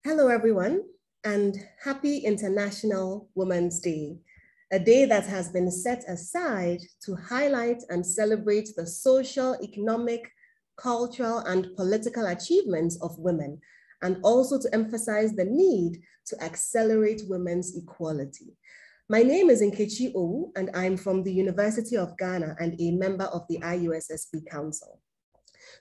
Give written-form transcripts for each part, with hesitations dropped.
Hello, everyone, and happy International Women's Day, a day that has been set aside to highlight and celebrate the social, economic, cultural, and political achievements of women, and also to emphasize the need to accelerate women's equality. My name is Nkechi Owu, and I'm from the University of Ghana and a member of the IUSSB Council.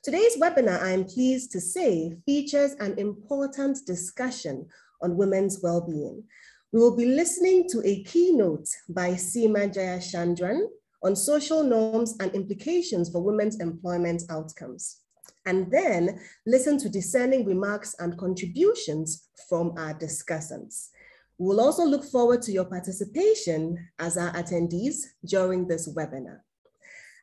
Today's webinar, I'm pleased to say, features an important discussion on women's well-being. We will be listening to a keynote by Seema Jayachandran on social norms and implications for women's employment outcomes, and then listen to discerning remarks and contributions from our discussants. We will also look forward to your participation as our attendees during this webinar.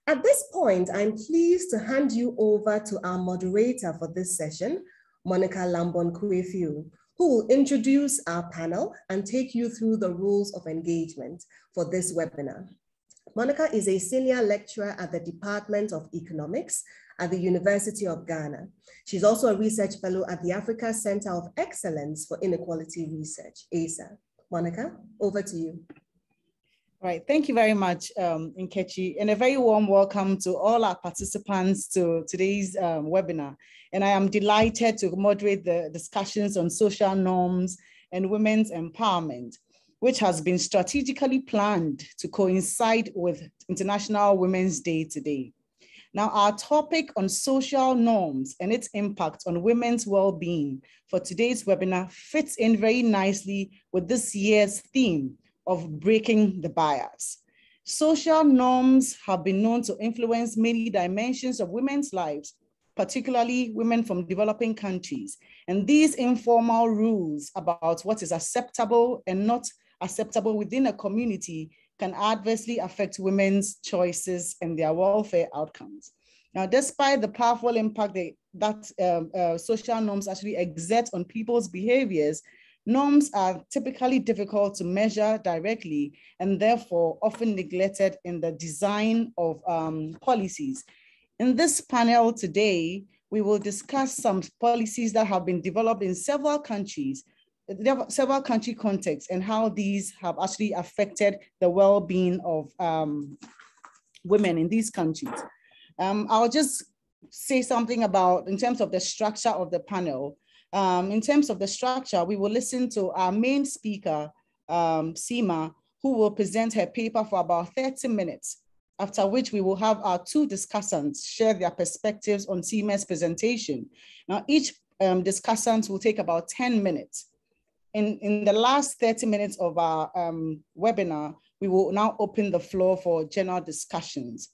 At this point, I'm pleased to hand you over to our moderator for this session, Monica Lambon-Kouefiu, who will introduce our panel and take you through the rules of engagement for this webinar. Monica is a senior lecturer at the Department of Economics at the University of Ghana. She's also a research fellow at the Africa Center of Excellence for Inequality Research, ACER. Monica, over to you. Right, thank you very much, Nkechi, and a very warm welcome to all our participants to today's webinar. And I am delighted to moderate the discussions on social norms and women's empowerment, which has been strategically planned to coincide with International Women's Day today. Now, our topic on social norms and its impact on women's well-being for today's webinar fits in very nicely with this year's theme of breaking the bias. Social norms have been known to influence many dimensions of women's lives, particularly women from developing countries. And these informal rules about what is acceptable and not acceptable within a community can adversely affect women's choices and their welfare outcomes. Now, despite the powerful impact that social norms actually exert on people's behaviors, norms are typically difficult to measure directly and therefore often neglected in the design of policies. In this panel today, we will discuss some policies that have been developed in several country contexts and how these have actually affected the well-being of women in these countries. I'll just say something about, in terms of the structure of the panel. In terms of the structure, we will listen to our main speaker, Seema, who will present her paper for about 30 minutes, after which we will have our two discussants share their perspectives on Seema's presentation. Now, each discussant will take about 10 minutes. In the last 30 minutes of our webinar, we will now open the floor for general discussions.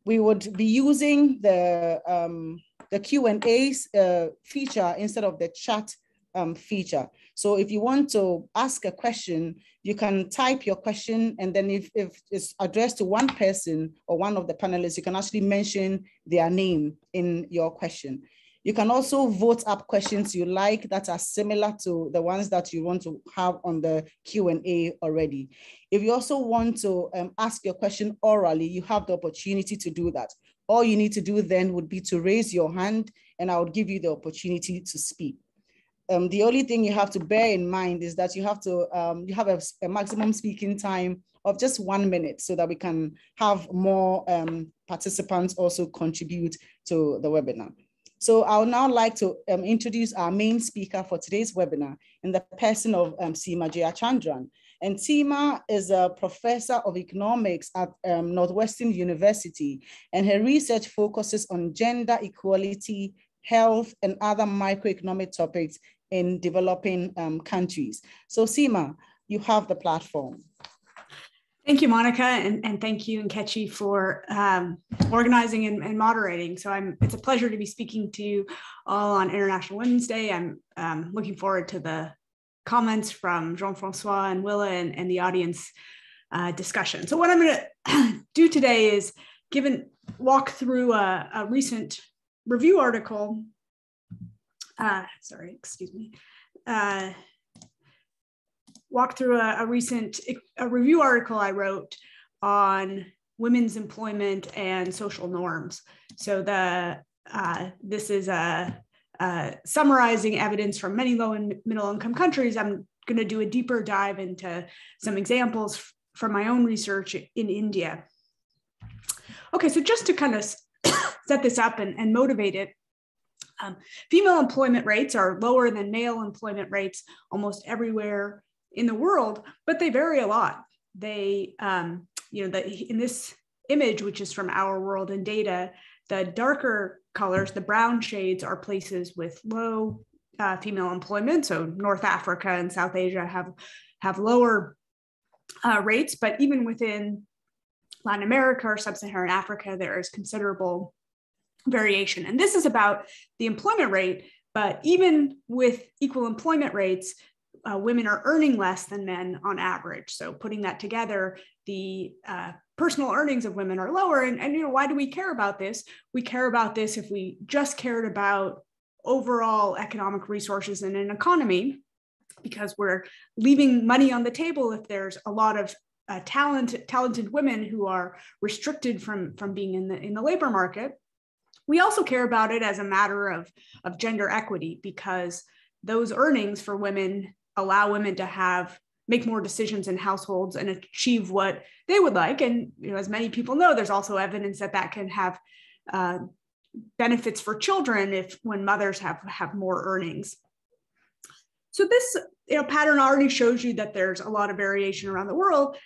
We would be using the Q&A feature instead of the chat feature. So if you want to ask a question, you can type your question, and then if it's addressed to one person or one of the panelists, you can actually mention their name in your question. You can also vote up questions you like that are similar to the ones that you want to have on the Q&A already. If you also want to ask your question orally, you have the opportunity to do that. All you need to do then would be to raise your hand, and I would give you the opportunity to speak. The only thing you have to bear in mind is that you have a maximum speaking time of just 1 minute so that we can have more participants also contribute to the webinar. So I would now like to introduce our main speaker for today's webinar in the person of Seema Jayachandran. And Seema is a professor of economics at Northwestern University, and her research focuses on gender equality, health, and other microeconomic topics in developing countries. So Seema, you have the platform. Thank you, Monica, and thank you, Nkechi, for organizing and moderating. So it's a pleasure to be speaking to you all on International Women's Day. I'm looking forward to the comments from Jean-Francois and Willa and the audience discussion. So what I'm going to do today is walk through a recent review article. Walk through a recent review article I wrote on women's employment and social norms. So this is a summarizing evidence from many low and middle income countries, I'm going to do a deeper dive into some examples from my own research in India. Okay, so just to kind of set this up and motivate it, female employment rates are lower than male employment rates almost everywhere in the world, but they vary a lot. They, in this image, which is from Our World in Data, the darker colors, the brown shades, are places with low female employment. So North Africa and South Asia have lower rates, but even within Latin America or Sub-Saharan Africa, there is considerable variation. And this is about the employment rate, but even with equal employment rates, women are earning less than men on average. So putting that together, the personal earnings of women are lower. And why do we care about this? We care about this if we just cared about overall economic resources in an economy, because we're leaving money on the table if there's a lot of talented women who are restricted from being in the labor market. We also care about it as a matter of gender equity, because those earnings for women allow women to make more decisions in households and achieve what they would like. And as many people know, there's also evidence that can have benefits for children when mothers have more earnings. So this pattern already shows you that there's a lot of variation around the world.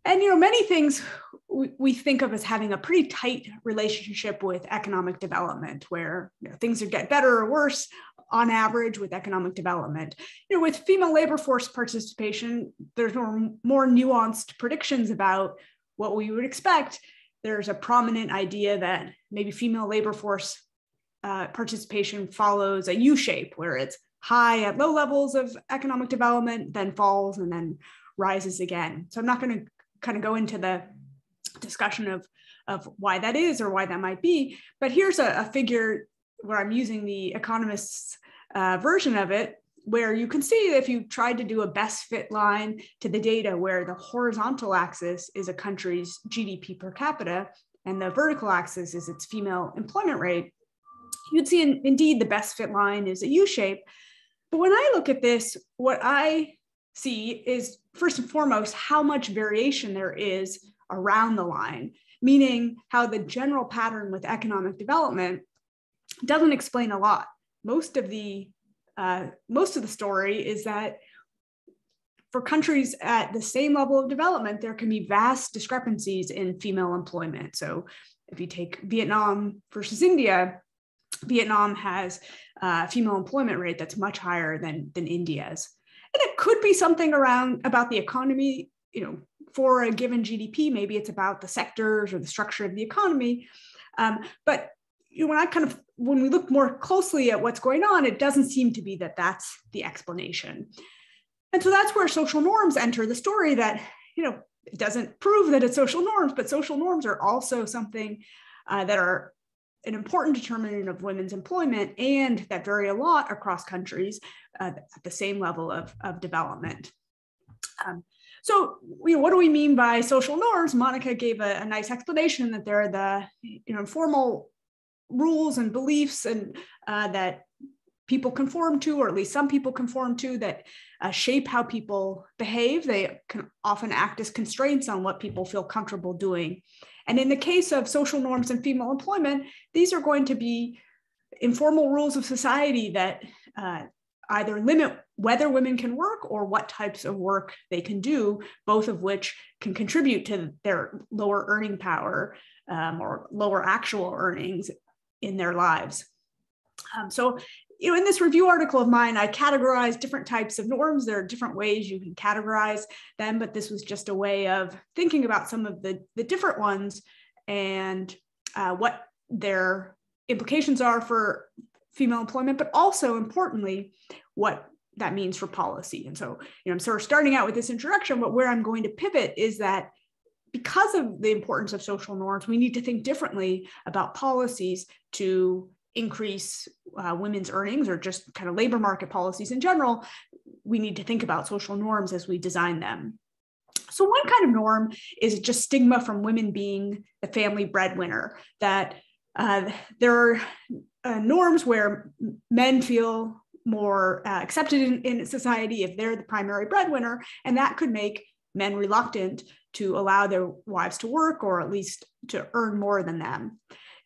And many things we think of as having a pretty tight relationship with economic development, where things get better or worse on average with economic development. With female labor force participation, there's more nuanced predictions about what we would expect. There's a prominent idea that maybe female labor force participation follows a U-shape, where it's high at low levels of economic development, then falls and then rises again. So I'm not going to kind of go into the discussion of why that is or why that might be, but here's a figure where I'm using the economist's version of it, where you can see that if you tried to do a best fit line to the data, where the horizontal axis is a country's GDP per capita and the vertical axis is its female employment rate, you'd see indeed the best fit line is a U-shape. But when I look at this, what I see is first and foremost how much variation there is around the line, meaning how the general pattern with economic development doesn't explain a lot. Most of the story is that for countries at the same level of development, there can be vast discrepancies in female employment. So if you take Vietnam versus India, Vietnam has a female employment rate that's much higher than India's. And it could be something about the economy, for a given GDP, maybe it's about the sectors or the structure of the economy. But when we look more closely at what's going on, it doesn't seem to be that that's the explanation. And so that's where social norms enter the story. That, it doesn't prove that it's social norms, but social norms are also something that are an important determinant of women's employment, and that vary a lot across countries at the same level of development. So, what do we mean by social norms? Monica gave a nice explanation that they're the informal rules and beliefs and that people conform to, or at least some people conform to, that shape how people behave. They can often act as constraints on what people feel comfortable doing. And in the case of social norms and female employment, these are going to be informal rules of society that either limit whether women can work or what types of work they can do, both of which can contribute to their lower earning power or lower actual earnings in their lives. So, in this review article of mine, I categorized different types of norms. There are different ways you can categorize them, but this was just a way of thinking about some of the different ones and what their implications are for female employment, but also importantly, what that means for policy. And so, I'm sort of starting out with this introduction, but where I'm going to pivot is that because of the importance of social norms, we need to think differently about policies to increase women's earnings, or just kind of labor market policies in general. We need to think about social norms as we design them. So one kind of norm is just stigma from women being the family breadwinner, that there are norms where men feel more accepted in society if they're the primary breadwinner, and that could make men reluctant to allow their wives to work, or at least to earn more than them.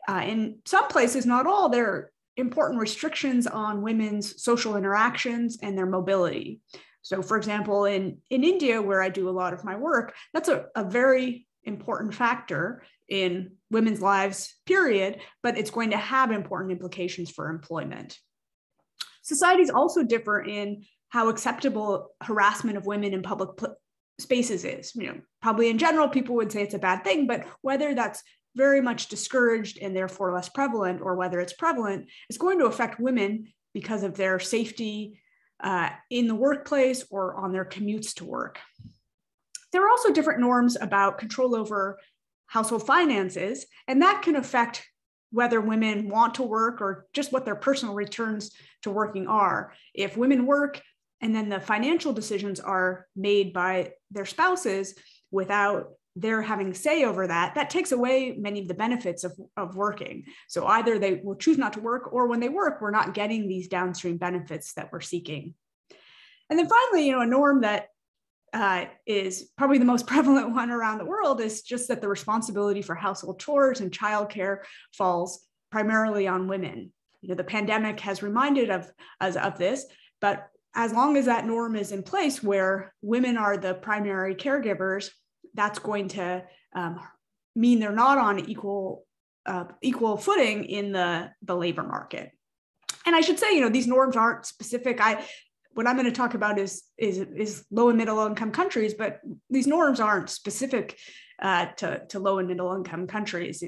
In some places, not all, there are important restrictions on women's social interactions and their mobility. So for example, in India, where I do a lot of my work, that's a very important factor in women's lives, period, but it's going to have important implications for employment. Societies also differ in how acceptable harassment of women in public spaces is. Probably in general, people would say it's a bad thing, but whether that's very much discouraged and therefore less prevalent, or whether it's prevalent, it's going to affect women because of their safety in the workplace or on their commutes to work. There are also different norms about control over household finances, and that can affect whether women want to work or just what their personal returns to working are. If women work and then the financial decisions are made by their spouses without their having say over that, that takes away many of the benefits of working. So either they will choose not to work, or when they work, we're not getting these downstream benefits that we're seeking. And then finally, a norm that is probably the most prevalent one around the world is just that the responsibility for household chores and childcare falls primarily on women. The pandemic has reminded us of this, but as long as that norm is in place where women are the primary caregivers, that's going to mean they're not on equal footing in the labor market. And I should say, these norms aren't specific. What I'm going to talk about is low and middle income countries, but these norms aren't specific to low and middle income countries.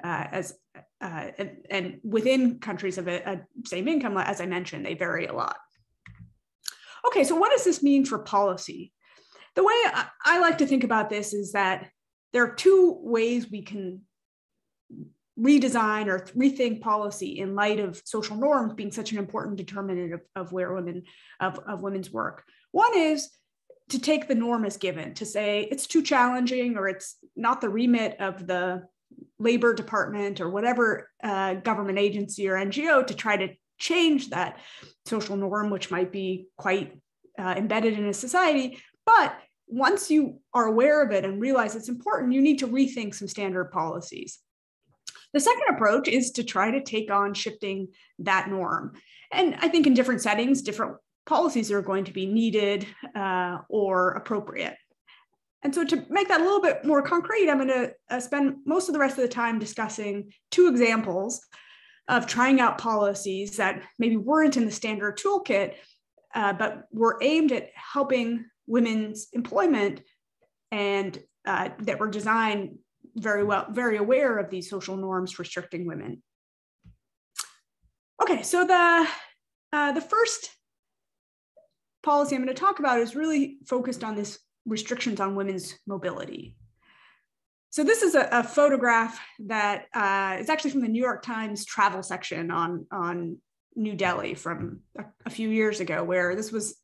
And within countries of a same income, as I mentioned, they vary a lot. Okay, so what does this mean for policy? The way I like to think about this is that there are two ways we can redesign or rethink policy in light of social norms being such an important determinant of where women's work. One is to take the norm as given, to say it's too challenging, or it's not the remit of the labor department or whatever government agency or NGO to try to change that social norm, which might be quite embedded in a society. But once you are aware of it and realize it's important, you need to rethink some standard policies. The second approach is to try to take on shifting that norm. And I think in different settings, different policies are going to be needed or appropriate. And so to make that a little bit more concrete, I'm going to spend most of the rest of the time discussing two examples of trying out policies that maybe weren't in the standard toolkit, but were aimed at helping women's employment and that were designed very aware of these social norms restricting women. Okay, so the first policy I'm going to talk about is really focused on this restrictions on women's mobility. So this is a photograph that is actually from the New York Times travel section on New Delhi from a few years ago, where this was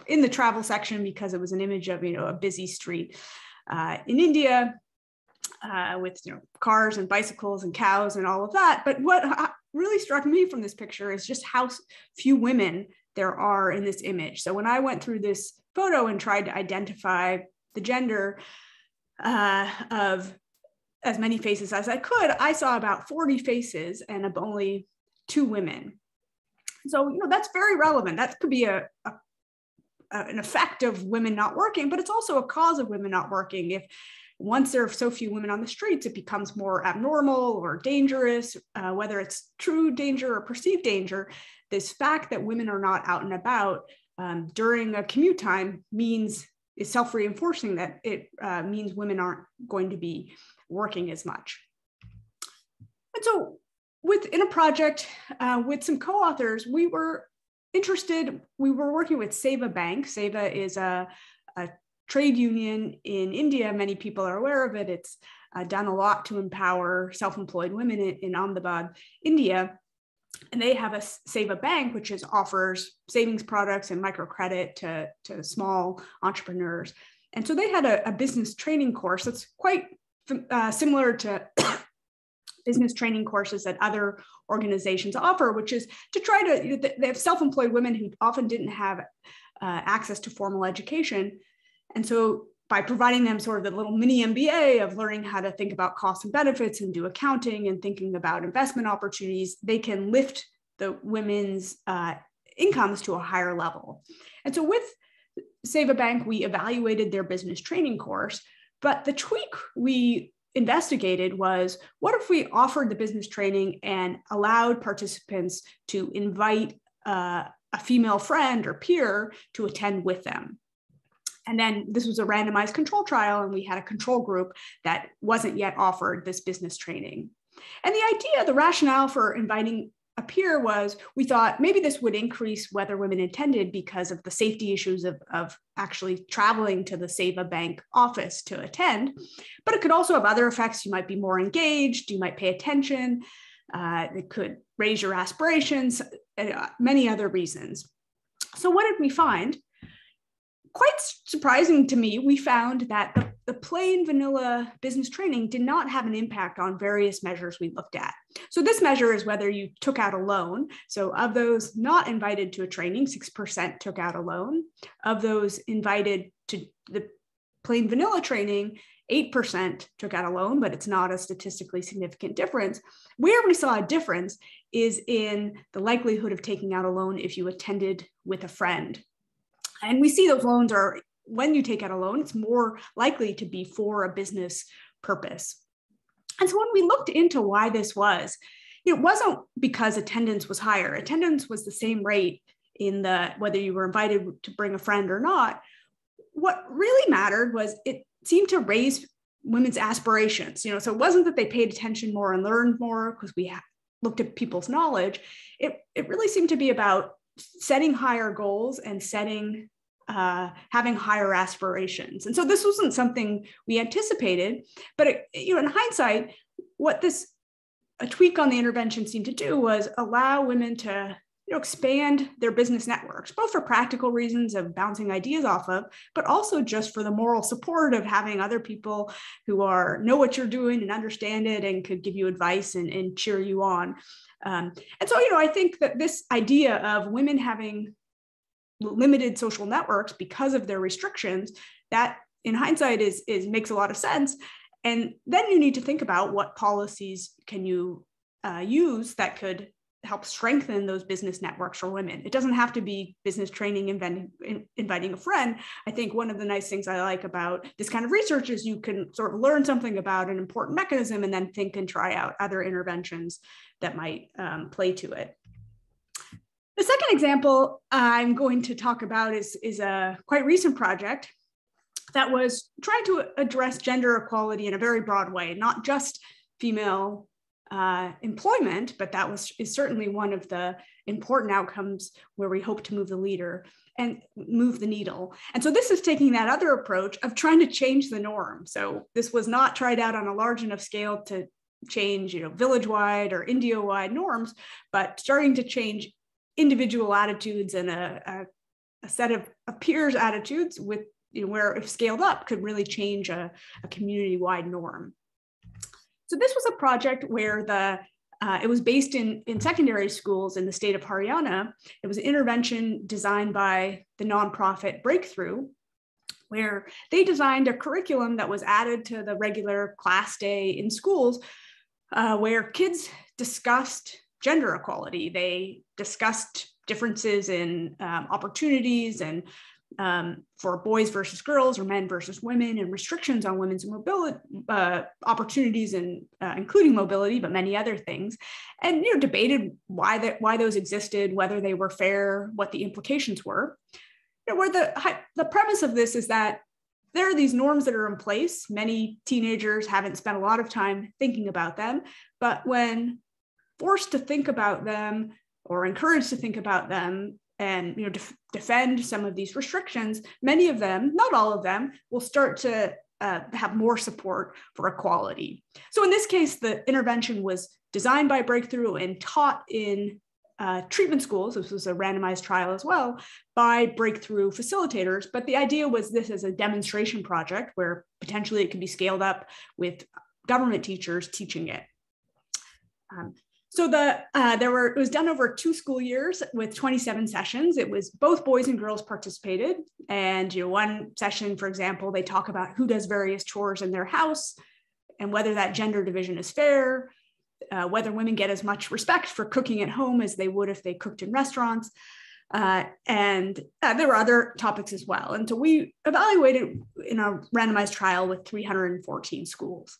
in the travel section because it was an image of a busy street in India. With cars and bicycles and cows and all of that. But what really struck me from this picture is just how few women there are in this image. So when I went through this photo and tried to identify the gender of as many faces as I could, I saw about 40 faces and of only 2 women. So that's very relevant. That could be an effect of women not working, but it's also a cause of women not working. If once there are so few women on the streets, it becomes more abnormal or dangerous, whether it's true danger or perceived danger. This fact that women are not out and about during a commute time is self-reinforcing, that it means women aren't going to be working as much. And so in a project with some co-authors, we were working with Seva Bank. Seva is a trade union in India. Many people are aware of it. It's done a lot to empower self-employed women in Ahmedabad, India. And they have a Seva Bank, which offers savings products and microcredit to small entrepreneurs. And so they had a business training course that's quite similar to business training courses that other organizations offer, which is to try to, they have self-employed women who often didn't have access to formal education. And so by providing them sort of the little mini MBA of learning how to think about costs and benefits and do accounting and thinking about investment opportunities, they can lift the women's incomes to a higher level. And so with Save a Bank, we evaluated their business training course, but the tweak we investigated was, what if we offered the business training and allowed participants to invite a female friend or peer to attend with them? And then this was a randomized control trial, and we had a control group that wasn't yet offered this business training. And the idea, the rationale for inviting a peer was, we thought maybe this would increase whether women attended because of the safety issues of actually traveling to the Save a Bank office to attend, but it could also have other effects. You might be more engaged, you might pay attention, it could raise your aspirations, many other reasons. So what did we find? Quite surprising to me, we found that the plain vanilla business training did not have an impact on various measures we looked at. So this measure is whether you took out a loan. So of those not invited to a training, 6% took out a loan. Of those invited to the plain vanilla training, 8% took out a loan, but it's not a statistically significant difference. Where we saw a difference is in the likelihood of taking out a loan if you attended with a friend. And we see those loans are, when you take out a loan, it's more likely to be for a business purpose. And so when we looked into why this was, it wasn't because attendance was higher. Attendance was the same rate in whether you were invited to bring a friend or not. What really mattered was it seemed to raise women's aspirations. So it wasn't that they paid attention more and learned more because we looked at people's knowledge. It really seemed to be about setting higher goals and having higher aspirations. And so this wasn't something we anticipated, but in hindsight, what a tweak on the intervention seemed to do was allow women to expand their business networks, both for practical reasons of bouncing ideas off of, but also just for the moral support of having other people who know what you're doing and understand it and could give you advice and cheer you on. And so, I think that this idea of women having limited social networks because of their restrictions, that in hindsight makes a lot of sense. And then you need to think about what policies can you use that could help strengthen those business networks for women. It doesn't have to be business training, inviting a friend. I think one of the nice things I like about this kind of research is you can sort of learn something about an important mechanism and then think and try out other interventions that might play to it. The second example I'm going to talk about is a quite recent project that was trying to address gender equality in a very broad way, not just female employment, but that is certainly one of the important outcomes where we hope to move the needle. And so this is taking that other approach of trying to change the norm. So this was not tried out on a large enough scale to change, village-wide or India-wide norms, but starting to change individual attitudes and a set of peers' attitudes with, where if scaled up could really change a community-wide norm. So this was a project where it was based in secondary schools in the state of Haryana. It was an intervention designed by the nonprofit Breakthrough, where they designed a curriculum that was added to the regular class day in schools, where kids discussed gender equality. They discussed differences in opportunities and for boys versus girls or men versus women, and restrictions on women's mobility opportunities, and including mobility, but many other things, and debated why those existed, whether they were fair, what the implications were. Where the premise of this is that there are these norms that are in place. Many teenagers haven't spent a lot of time thinking about them, but when forced to think about them or encouraged to think about them and defend some of these restrictions, many of them, not all of them, will start to have more support for equality. So in this case, the intervention was designed by Breakthrough and taught in treatment schools. This was a randomized trial as well by Breakthrough facilitators. But the idea was this as a demonstration project where potentially it could be scaled up with government teachers teaching it. So it was done over 2 school years with 27 sessions. It was both boys and girls participated. And one session, for example, they talk about who does various chores in their house and whether that gender division is fair, whether women get as much respect for cooking at home as they would if they cooked in restaurants. And there were other topics as well. And so we evaluated in a randomized trial with 314 schools.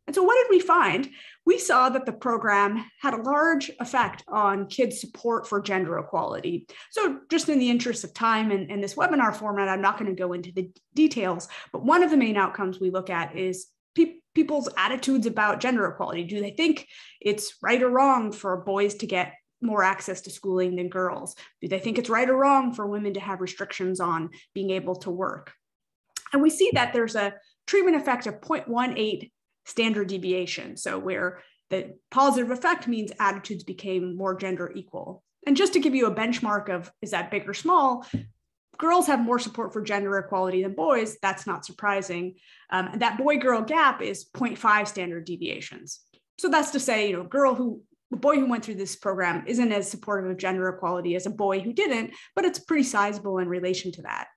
And so what did we find? We saw that the program had a large effect on kids' support for gender equality. So just in the interest of time and this webinar format, I'm not going to go into the details, but one of the main outcomes we look at is people's attitudes about gender equality. Do they think it's right or wrong for boys to get more access to schooling than girls? Do they think it's right or wrong for women to have restrictions on being able to work? And we see that there's a treatment effect of 0.18 standard deviation. So where the positive effect means attitudes became more gender equal. And just to give you a benchmark of, is that big or small? Girls have more support for gender equality than boys. That's not surprising. And that boy-girl gap is 0.5 standard deviations. So that's to say, a boy who went through this program isn't as supportive of gender equality as a boy who didn't, but it's pretty sizable in relation to that.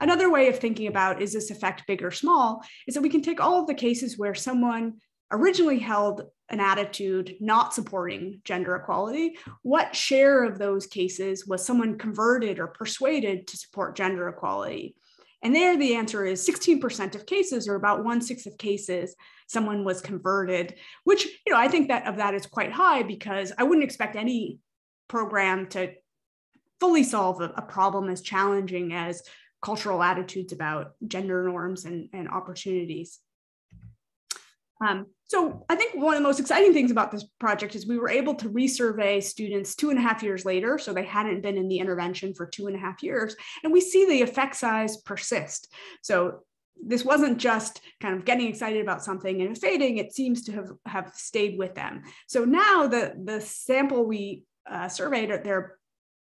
Another way of thinking about, is this effect big or small, is that we can take all of the cases where someone originally held an attitude not supporting gender equality. What share of those cases was someone converted or persuaded to support gender equality? And there the answer is 16% of cases, or about 1/6 of cases, someone was converted, which I think that is quite high, because I wouldn't expect any program to fully solve a problem as challenging as cultural attitudes about gender norms and opportunities. So I think one of the most exciting things about this project is we were able to resurvey students 2.5 years later. So they hadn't been in the intervention for 2.5 years. And we see the effect size persist. So this wasn't just kind of getting excited about something and fading. It seems to have stayed with them. So now the sample we surveyed, they're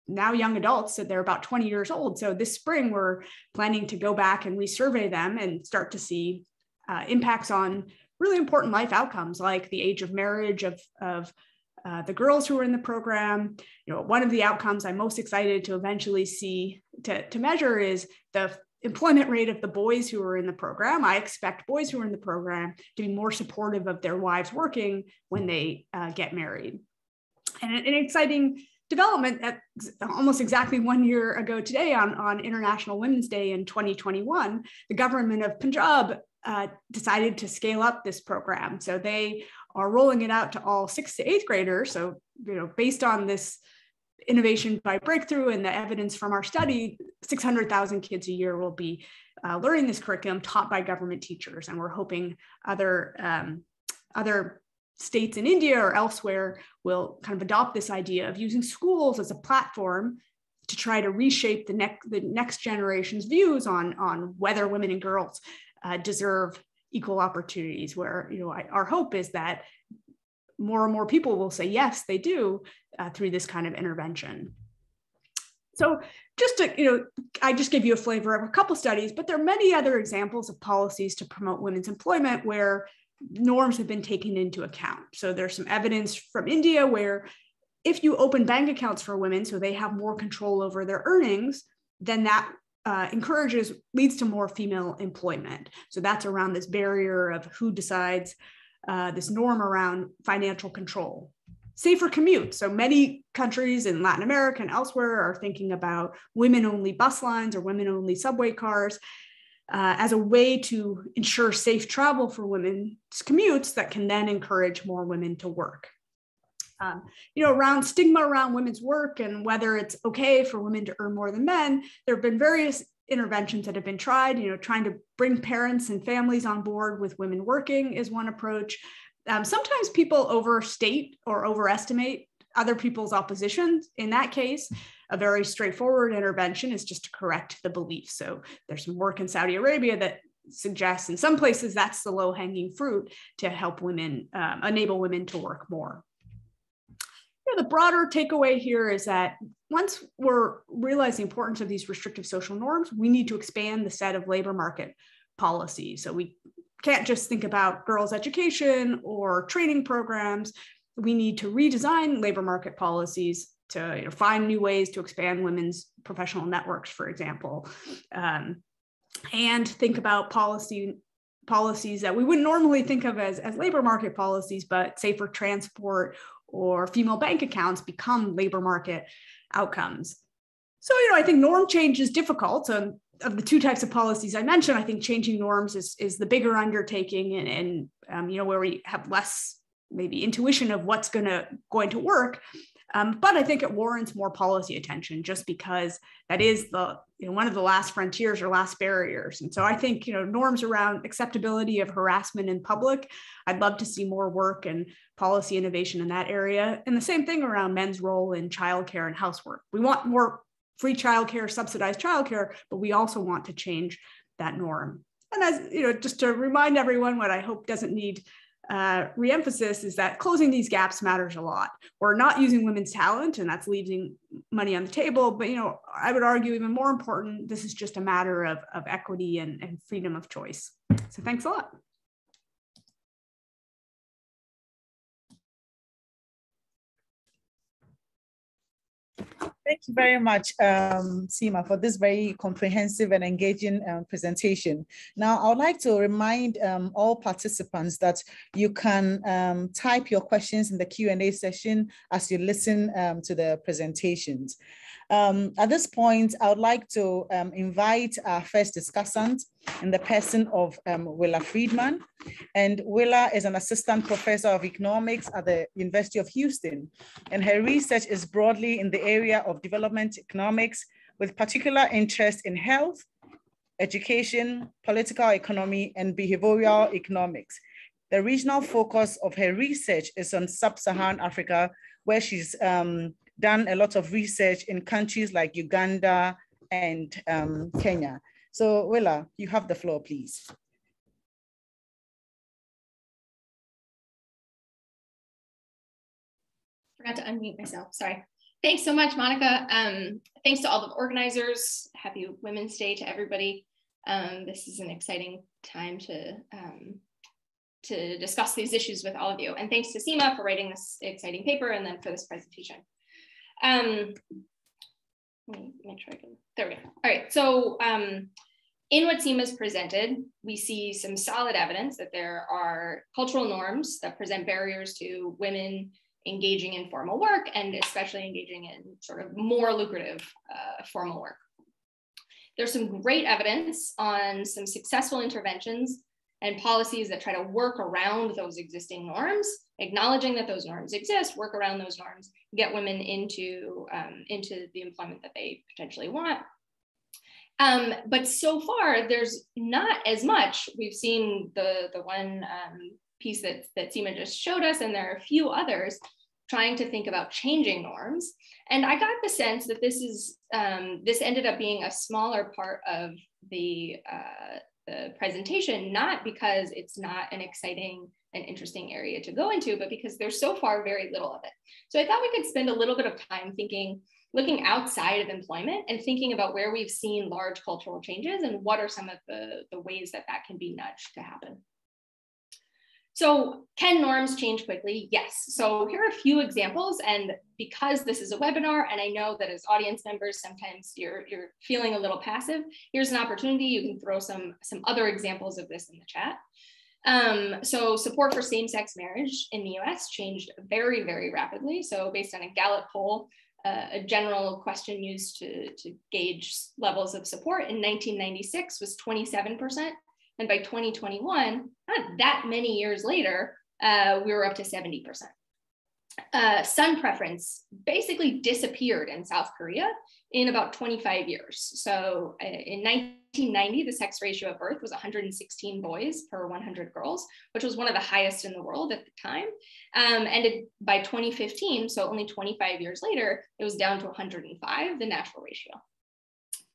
now young adults, so they're about 20 years old. So this spring, we're planning to go back and resurvey them and start to see impacts on really important life outcomes, like the age of marriage of the girls who are in the program. One of the outcomes I'm most excited to eventually see to measure is the employment rate of the boys who are in the program. I expect boys who are in the program to be more supportive of their wives working when they get married. And an exciting development at almost exactly 1 year ago today, on International Women's Day in 2021, the government of Punjab decided to scale up this program. So they are rolling it out to all 6th to 8th graders. So, based on this innovation by Breakthrough and the evidence from our study, 600,000 kids a year will be learning this curriculum taught by government teachers. And we're hoping other states in India or elsewhere will kind of adopt this idea of using schools as a platform to try to reshape the next generation's views on whether women and girls deserve equal opportunities, where our hope is that more and more people will say, yes, they do, through this kind of intervention. So just to, I just gave you a flavor of a couple studies, but there are many other examples of policies to promote women's employment where norms have been taken into account. So there's some evidence from India where if you open bank accounts for women so they have more control over their earnings, then that leads to more female employment. So that's around this barrier of who decides, this norm around financial control. Safer commute. So many countries in Latin America and elsewhere are thinking about women-only bus lines or women-only subway cars as a way to ensure safe travel for women's commutes that can then encourage more women to work. Around stigma around women's work and whether it's okay for women to earn more than men, there have been various interventions that have been tried. Trying to bring parents and families on board with women working is one approach. Sometimes people overstate or overestimate other people's opposition. In that case, a very straightforward intervention is just to correct the belief. So there's some work in Saudi Arabia that suggests in some places that's the low-hanging fruit to help women, enable women to work more. The broader takeaway here is that once we're realizing the importance of these restrictive social norms, we need to expand the set of labor market policies. So we can't just think about girls' education or training programs. we need to redesign labor market policies to find new ways to expand women's professional networks, for example, and think about policies that we wouldn't normally think of as labor market policies, but safer transport or female bank accounts become labor market outcomes. So, I think norm change is difficult. So of the two types of policies I mentioned, I think changing norms is the bigger undertaking and where we have less maybe intuition of what's going to work. But I think it warrants more policy attention just because that is one of the last frontiers or last barriers. And so I think, norms around acceptability of harassment in public, I'd love to see more work and policy innovation in that area. And the same thing around men's role in childcare and housework. We want more free childcare, subsidized childcare, but we also want to change that norm. And as just to remind everyone, what I hope doesn't need reemphasis is that closing these gaps matters a lot. We're not using women's talent, and that's leaving money on the table. But I would argue even more important, this is just a matter of equity and freedom of choice. So thanks a lot. Thank you very much, Seema, for this very comprehensive and engaging presentation. Now, I would like to remind all participants that you can type your questions in the Q&A session as you listen to the presentations. At this point, I would like to invite our first discussant in the person of Willa Friedman. And Willa is an assistant professor of economics at the University of Houston. And her research is broadly in the area of development economics with particular interest in health, education, political economy, and behavioral economics. The regional focus of her research is on sub-Saharan Africa, where she's done a lot of research in countries like Uganda and Kenya. So Willa, you have the floor, please. Forgot to unmute myself, sorry. Thanks so much, Monica. Thanks to all the organizers. Happy Women's Day to everybody. This is an exciting time to discuss these issues with all of you. And thanks to Seema for writing this exciting paper and then for this presentation. Let me make sure I can, there we go. All right, so in what Seema's presented, we see some solid evidence that there are cultural norms that present barriers to women engaging in formal work and especially engaging in sort of more lucrative formal work. There's some great evidence on some successful interventions and policies that try to work around those existing norms, acknowledging that those norms exist, work around those norms, get women into the employment that they potentially want. But so far, there's not as much. We've seen the one piece that Seema just showed us, and there are a few others trying to think about changing norms. And I got the sense that this ended up being a smaller part of the presentation, not because it's not an exciting and interesting area to go into, but because there's so far very little of it. So I thought we could spend a little bit of time looking outside of employment and thinking about where we've seen large cultural changes and what are some of the ways that can be nudged to happen. So can norms change quickly? Yes. So here are a few examples. And because this is a webinar, and I know that as audience members, sometimes you're feeling a little passive, here's an opportunity. You can throw some other examples of this in the chat. So support for same-sex marriage in the US changed very, very rapidly. So based on a Gallup poll, a general question used to gauge levels of support in 1996 was 27%. And by 2021, not that many years later, we were up to 70%. Son preference basically disappeared in South Korea in about 25 years. So in 1990, the sex ratio at birth was 116 boys per 100 girls, which was one of the highest in the world at the time. And by 2015, so only 25 years later, it was down to 105, the natural ratio.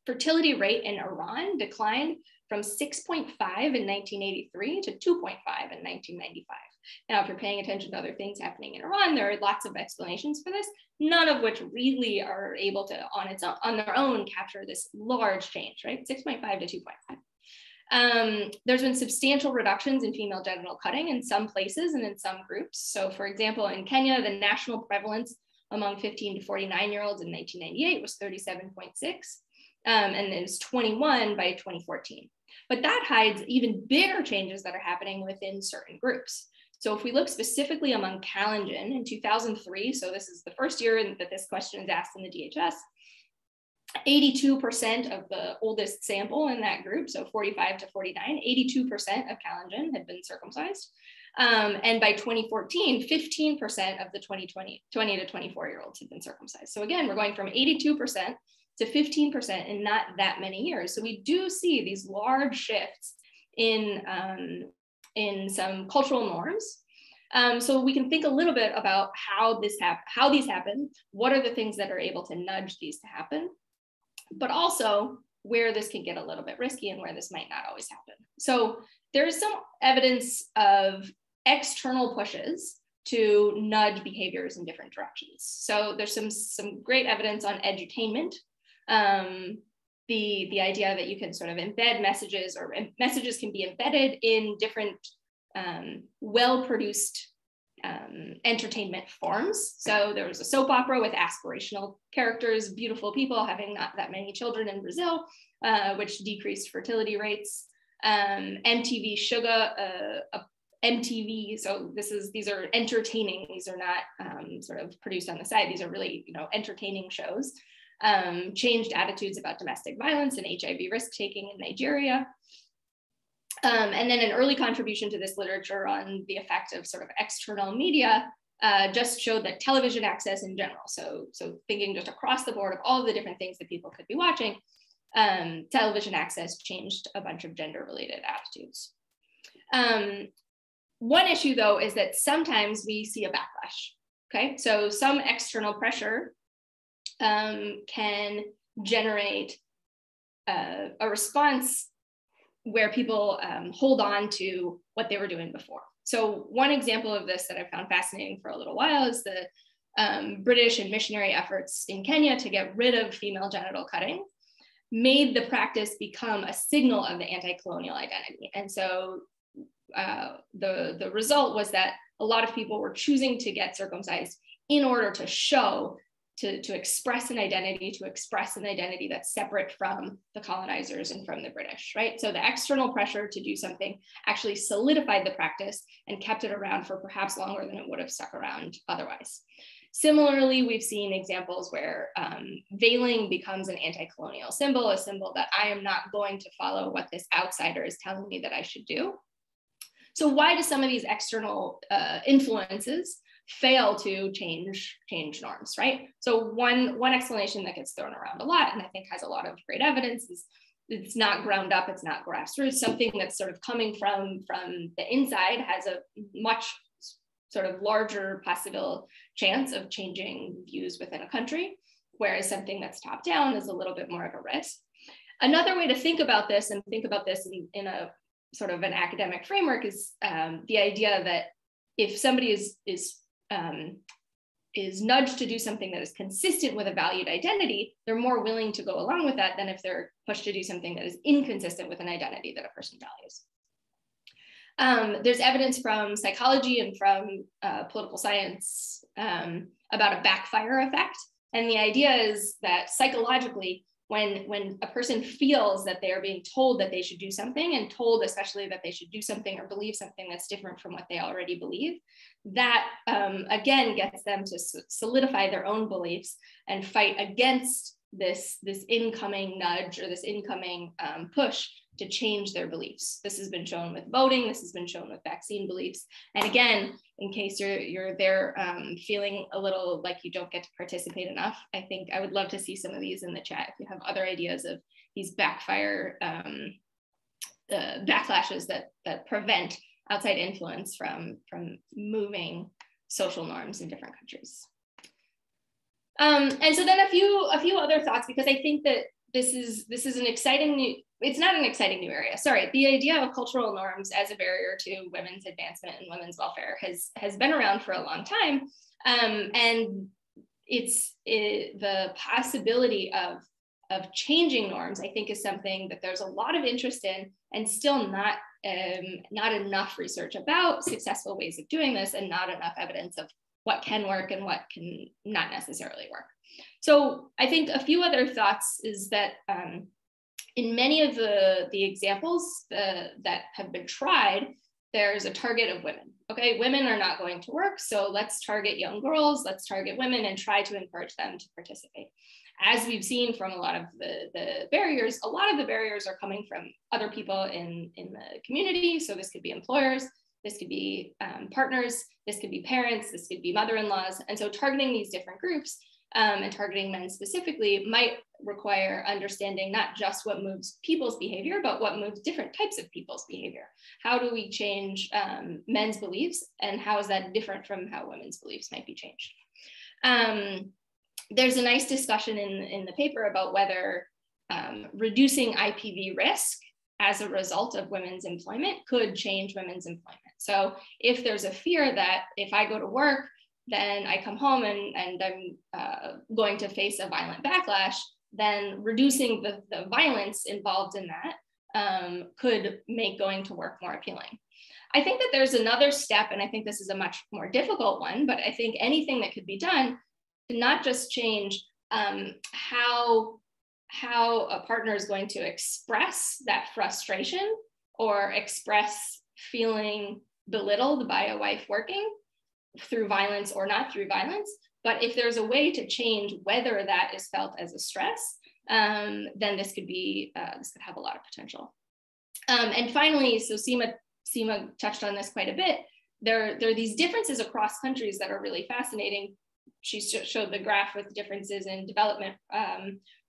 Fertility rate in Iran declined from 6.5 in 1983 to 2.5 in 1995. Now, if you're paying attention to other things happening in Iran, there are lots of explanations for this, none of which really are able to, on their own, capture this large change, right? 6.5 to There's been substantial reductions in female genital cutting in some places and in some groups. So for example, in Kenya, the national prevalence among 15 to 49-year-olds in 1998 was 37.6, and it was 21 by 2014. But that hides even bigger changes that are happening within certain groups. So if we look specifically among Kalenjin in 2003, so this is the first year that this question is asked in the DHS, 82% of the oldest sample in that group, so 45 to 49, 82% of Kalenjin had been circumcised. And by 2014, 15% of the 20 to 24-year-olds had been circumcised. So again, we're going from 82% to 15% in not that many years. So we do see these large shifts in some cultural norms. So we can think a little bit about how these happen, what are the things that are able to nudge these to happen, but also where this can get a little bit risky and where this might not always happen. So there's some evidence of external pushes to nudge behaviors in different directions. So there's some great evidence on edutainment. The idea that you can sort of embed messages, or messages can be embedded in different well-produced entertainment forms. So there was a soap opera with aspirational characters, beautiful people having not that many children in Brazil, which decreased fertility rates. MTV Sugar, MTV, so these are entertaining, these are not sort of produced on the side, these are really, entertaining shows. Changed attitudes about domestic violence and HIV risk-taking in Nigeria. And then an early contribution to this literature on the effect of sort of external media just showed that television access in general, so thinking just across the board of all of the different things that people could be watching, television access changed a bunch of gender-related attitudes. One issue, though, is that sometimes we see a backlash, okay? So some external pressure can generate a response where people hold on to what they were doing before. So one example of this that I found fascinating for a little while is the British and missionary efforts in Kenya to get rid of female genital cutting made the practice become a signal of the anti-colonial identity. And so the result was that a lot of people were choosing to get circumcised in order to show, to express an identity that's separate from the colonizers and from the British, right? So the external pressure to do something actually solidified the practice and kept it around for perhaps longer than it would have stuck around otherwise. Similarly, we've seen examples where veiling becomes an anti-colonial symbol, a symbol that I am not going to follow what this outsider is telling me that I should do. So why do some of these external influences fail to change norms, right? So one explanation that gets thrown around a lot, and I think has a lot of great evidence, is it's not ground up, it's not grassroots. Something that's sort of coming from the inside has a much sort of larger possible chance of changing views within a country, whereas something that's top down is a little bit more of a risk. Another way to think about this, and think about this in a sort of an academic framework, is the idea that if somebody is nudged to do something that is consistent with a valued identity, they're more willing to go along with that than if they're pushed to do something that is inconsistent with an identity that a person values. There's evidence from psychology and from political science about a backfire effect. And the idea is that psychologically, when a person feels that they are being told that they should do something, and told especially that they should do something or believe something that's different from what they already believe, that again gets them to solidify their own beliefs and fight against this incoming nudge or this incoming push to change their beliefs. This has been shown with voting, this has been shown with vaccine beliefs. And again, in case you're there feeling a little like you don't get to participate enough, I think I would love to see some of these in the chat if you have other ideas of these backfire backlashes that prevent outside influence from moving social norms in different countries. And so then a few other thoughts, because I think that this is an exciting it's not an exciting new area. Sorry, the idea of cultural norms as a barrier to women's advancement and women's welfare has been around for a long time. And the possibility of changing norms, I think is something that there's a lot of interest in and still not enough research about successful ways of doing this and not enough evidence of what can work and what can not necessarily work. So I think a few other thoughts is that in many of the examples that have been tried, there's a target of women. Okay, women are not going to work, so let's target young girls, let's target women and try to encourage them to participate. As we've seen from a lot of the barriers, a lot of the barriers are coming from other people in the community. So this could be employers, this could be partners, this could be parents, this could be mother-in-laws. And so targeting these different groups and targeting men specifically might require understanding not just what moves people's behavior, but what moves different types of people's behavior. How do we change men's beliefs, and how is that different from how women's beliefs might be changed? There's a nice discussion in the paper about whether reducing IPV risk as a result of women's employment could change women's employment. So if there's a fear that if I go to work, then I come home and I'm going to face a violent backlash, then reducing the violence involved in that could make going to work more appealing. I think that there's another step, and I think this is a much more difficult one, but I think anything that could be done to not just change how a partner is going to express that frustration or express feeling belittled by a wife working through violence or not through violence, but if there's a way to change whether that is felt as a stress, then this could have a lot of potential. And finally, so Seema touched on this quite a bit. There are these differences across countries that are really fascinating. She showed the graph with differences in development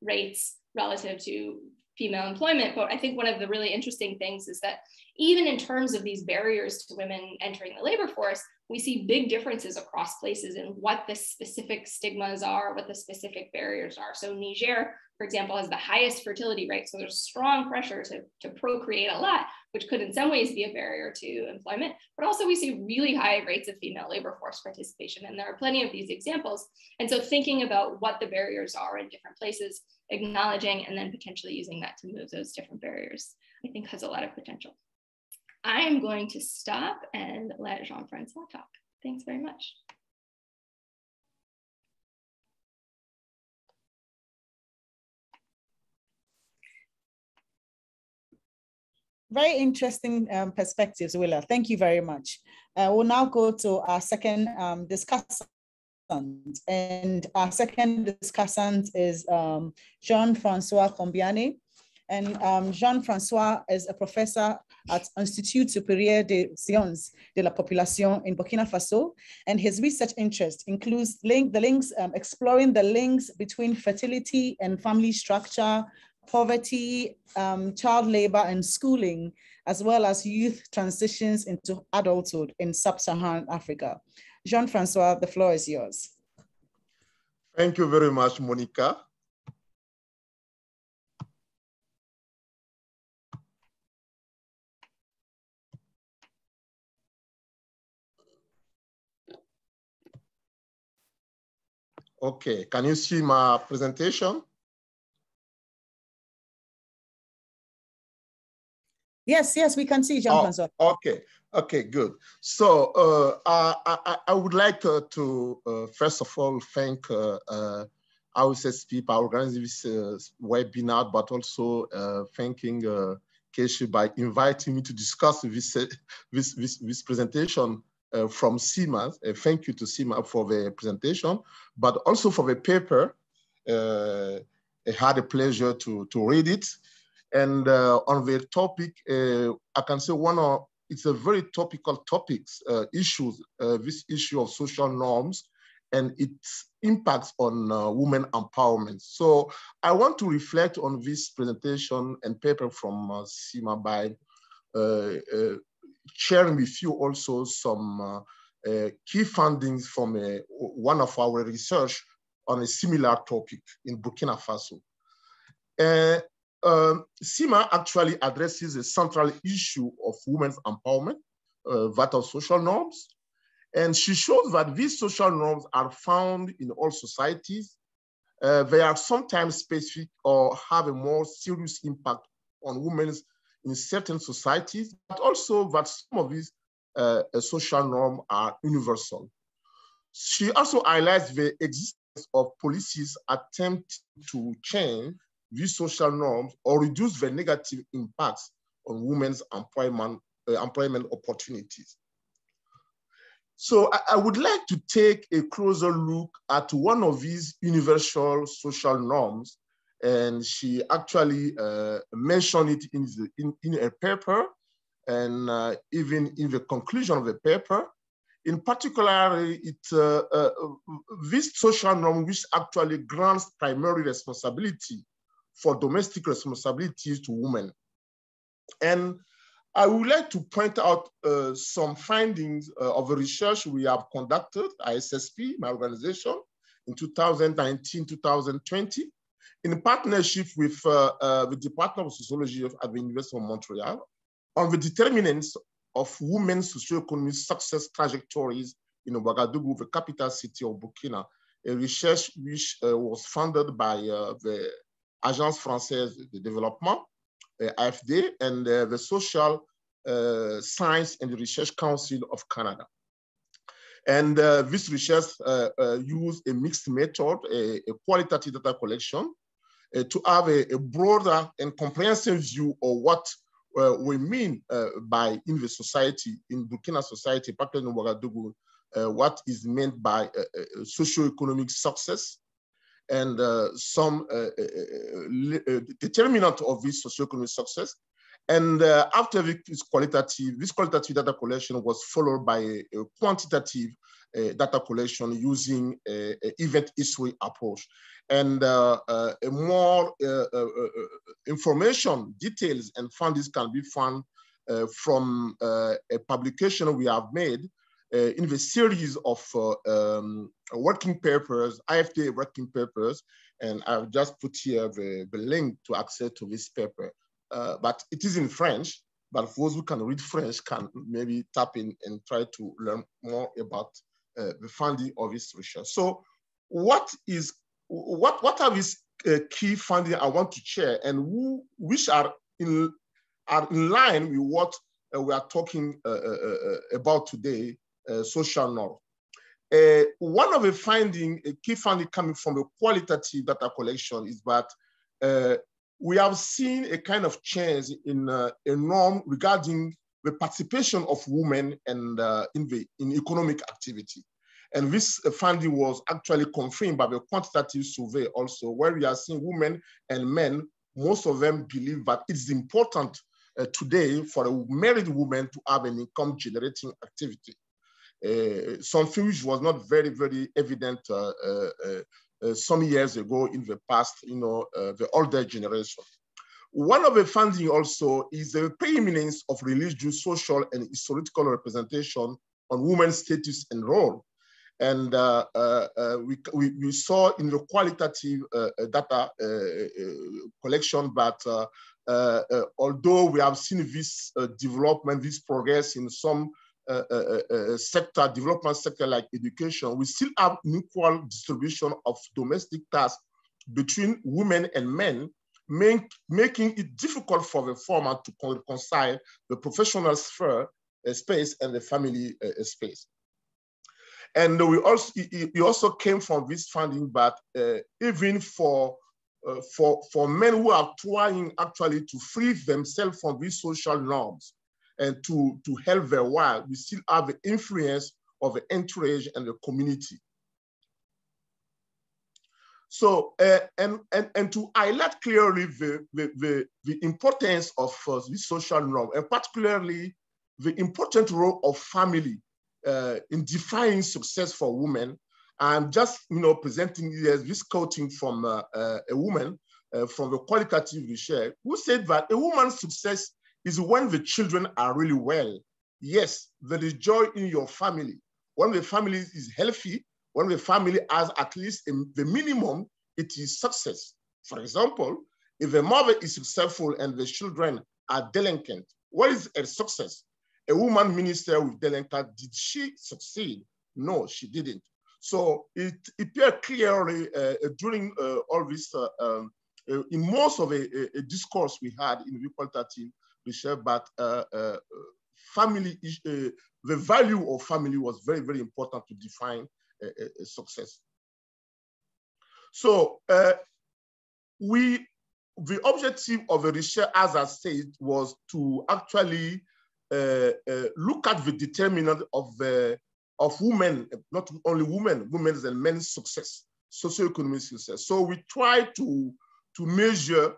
rates relative to female employment. But I think one of the really interesting things is that even in terms of these barriers to women entering the labor force, we see big differences across places in what the specific stigmas are, what the specific barriers are. So Niger, for example, has the highest fertility rate. So there's strong pressure to procreate a lot, which could in some ways be a barrier to employment. But also we see really high rates of female labor force participation. And there are plenty of these examples. And so thinking about what the barriers are in different places, acknowledging and then potentially using that to move those different barriers, I think has a lot of potential. I am going to stop and let Jean-Francois talk. Thanks very much. Very interesting perspectives, Willa. Thank you very much. We'll now go to our second discussant. And our second discussant is Jean-Francois Kombiani. And Jean-Francois is a professor at Institut Supérieur des Sciences de la Population in Burkina Faso. And his research interest includes exploring the links between fertility and family structure, poverty, child labor and schooling, as well as youth transitions into adulthood in sub-Saharan Africa. Jean-Francois, the floor is yours. Thank you very much, Monica. Okay, can you see my presentation? Yes, we can see Jean-Francois. Oh, okay, good. So I would like to first of all thank RSSP for organizing this webinar, but also thanking Keshi by inviting me to discuss this presentation from Seema. Thank you to Seema for the presentation, but also for the paper. I had a pleasure to read it. And on the topic, I can say it's a very topical topics, issues, this issue of social norms and its impacts on women empowerment. So I want to reflect on this presentation and paper from Seema by sharing with you also some key findings from one of our research on a similar topic in Burkina Faso. Seema actually addresses a central issue of women's empowerment, that of social norms. And she shows that these social norms are found in all societies, they are sometimes specific or have a more serious impact on women in certain societies, but also that some of these social norms are universal. She also highlights the existence of policies attempting to change these social norms or reduce the negative impacts on women's employment opportunities. So I would like to take a closer look at one of these universal social norms, and she actually mentioned it in a paper and even in the conclusion of the paper. In particular, this social norm which actually grants primary responsibility for domestic responsibilities to women. And I would like to point out some findings of the research we have conducted, ISSP, my organization, in 2019-2020, in partnership with the Department of Sociology at the University of Montreal, on the determinants of women's socioeconomic success trajectories in Ouagadougou, the capital city of Burkina, a research which was funded by the Agence Française de Développement, AFD, and the Social Science and Research Council of Canada. And this research used a mixed method, a qualitative data collection, to have a broader and comprehensive view of what we mean by in the society, in Burkina society, particularly in Ouagadougou, what is meant by socioeconomic success and some determinant of this socioeconomic success. And after this qualitative data collection was followed by a quantitative data collection using an event history approach. And more information, details, and findings can be found from a publication we have made in the series of working papers, IFD working papers, and I've just put here the link to access to this paper. But it is in French, but those who can read French can maybe tap in and try to learn more about the finding of this research. So what are these key findings I want to share, and which are in line with what we are talking about today, social norms. One of the key finding coming from the qualitative data collection is that we have seen a kind of change in a norm regarding the participation of women and in economic activity. And this finding was actually confirmed by the quantitative survey also, where we are seeing women and men, most of them believe that it's important today for a married woman to have an income generating activity. Something which was not very, very evident some years ago in the past, the older generation. One of the findings also is the preeminence of religious, social, and historical representation on women's status and role. And we saw in the qualitative data collection that although we have seen this development, this progress in some development sector like education, we still have an equal distribution of domestic tasks between women and men, making it difficult for the former to reconcile the professional sphere space and the family space. And we also came from this finding that even for men who are trying actually to free themselves from these social norms and to help their wives, we still have the influence of the entourage and the community. So, and to highlight clearly the importance of this social norm, and particularly the important role of family in defining success for women, I'm just presenting this quoting from a woman from the qualitative research who said that a woman's success is when the children are really well. Yes, there is joy in your family. When the family is healthy, when the family has at least the minimum, it is success. For example, if a mother is successful and the children are delinquent, what is a success? A woman minister with delinquent, did she succeed? No, she didn't. So it appeared clearly during all this, in most of a discourse we had in the qualitative research, but family, the value of family was very, very important to define a success. So the objective of the research, as I said, was to actually look at the determinant of women, not only women's and men's success, socioeconomic success. So we try to measure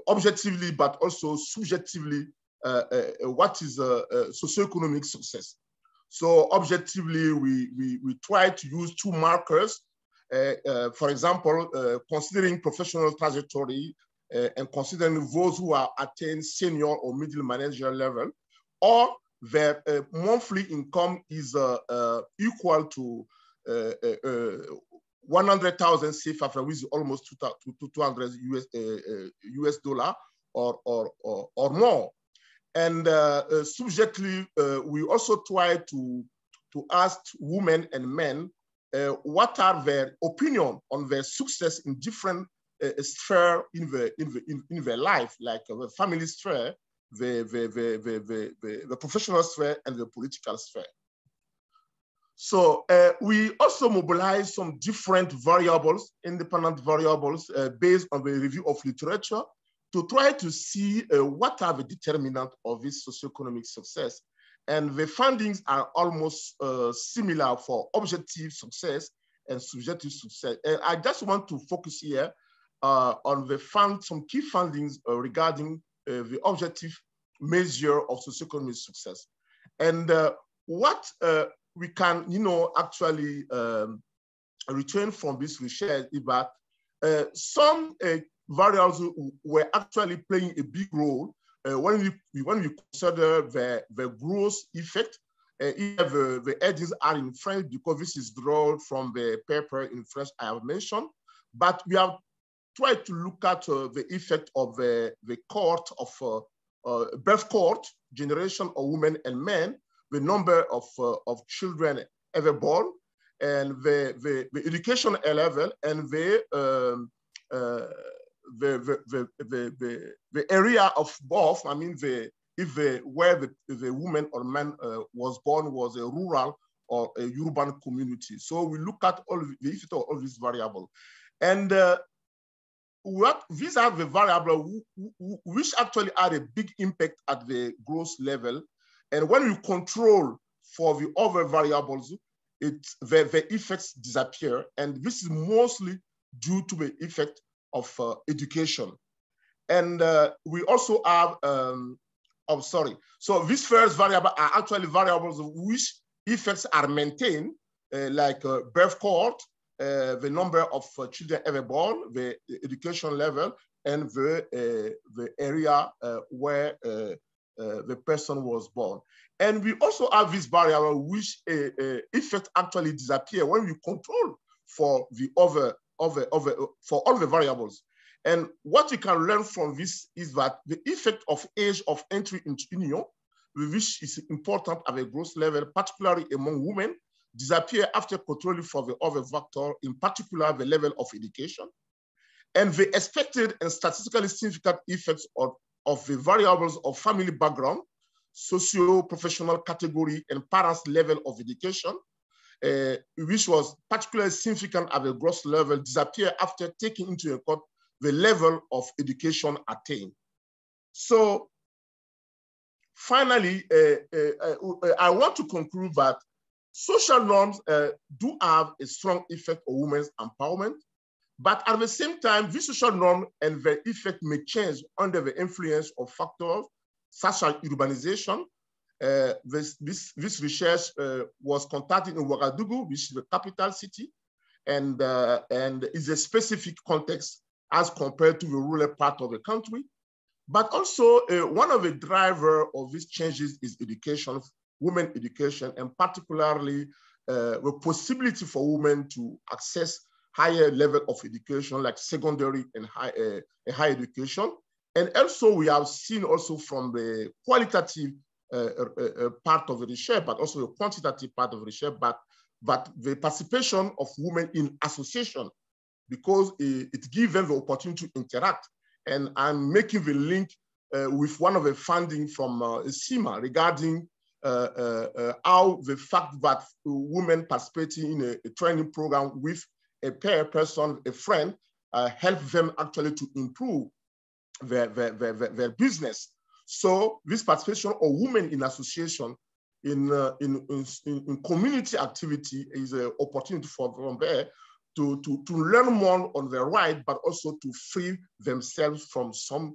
objectively, but also subjectively, what is socioeconomic success. So objectively, we try to use two markers. For example, considering professional trajectory and considering those who are attained senior or middle managerial level, or their monthly income is equal to 100,000 CFA, which is almost 200 US dollar or more. And subjectively, we also try to ask women and men what are their opinion on their success in different sphere in their life, like the family sphere, the professional sphere, and the political sphere. So we also mobilize some different variables, independent variables, based on the review of literature, to try to see what are the determinants of this socioeconomic success. And the findings are almost similar for objective success and subjective success. And I just want to focus here on some key findings regarding the objective measure of socioeconomic success. And what we can, actually return from this research is that some variables were actually playing a big role when we consider the gross effect. The headings are in French because this is drawn from the paper in French I have mentioned, but we have tried to look at the effect of the cohort of birth cohort, generation of women and men, the number of children ever born, and the education level, and the area of birth. I mean, where the woman or man was born was a rural or a urban community. So we look at all the effect of all these variables, and these are the variables which actually had a big impact at the gross level. And when you control for the other variables, the effects disappear. And this is mostly due to the effect of education. And we also have, so these first variables are actually variables which effects are maintained, like birth cohort, the number of children ever born, the education level, and the area where the person was born. And we also have this variable which effect actually disappear when we control for the for all the variables. And what we can learn from this is that the effect of age of entry into union, which is important at a gross level, particularly among women, disappear after controlling for the other factor, in particular the level of education. And the expected and statistically significant effects of the variables of family background, socio-professional category, and parents' level of education, which was particularly significant at the gross level, disappear after taking into account the level of education attained. So finally, I want to conclude that social norms do have a strong effect on women's empowerment, but at the same time, this social norm and their effect may change under the influence of factors such as urbanization. This research was conducted in Ouagadougou, which is the capital city, and is a specific context as compared to the rural part of the country. But also, one of the drivers of these changes is education, women education, and particularly the possibility for women to access higher level of education, like secondary and high education. And also, we have seen also from the qualitative part of the research, but also the quantitative part of the research, but but the participation of women in association, because it gives them the opportunity to interact. And I'm making the link with one of the funding from CIMA regarding how the fact that women participating in a training program with a pair person, a friend, help them actually to improve their business. So this participation of women in association in community activity is an opportunity for them there to learn more on their right, but also to free themselves from some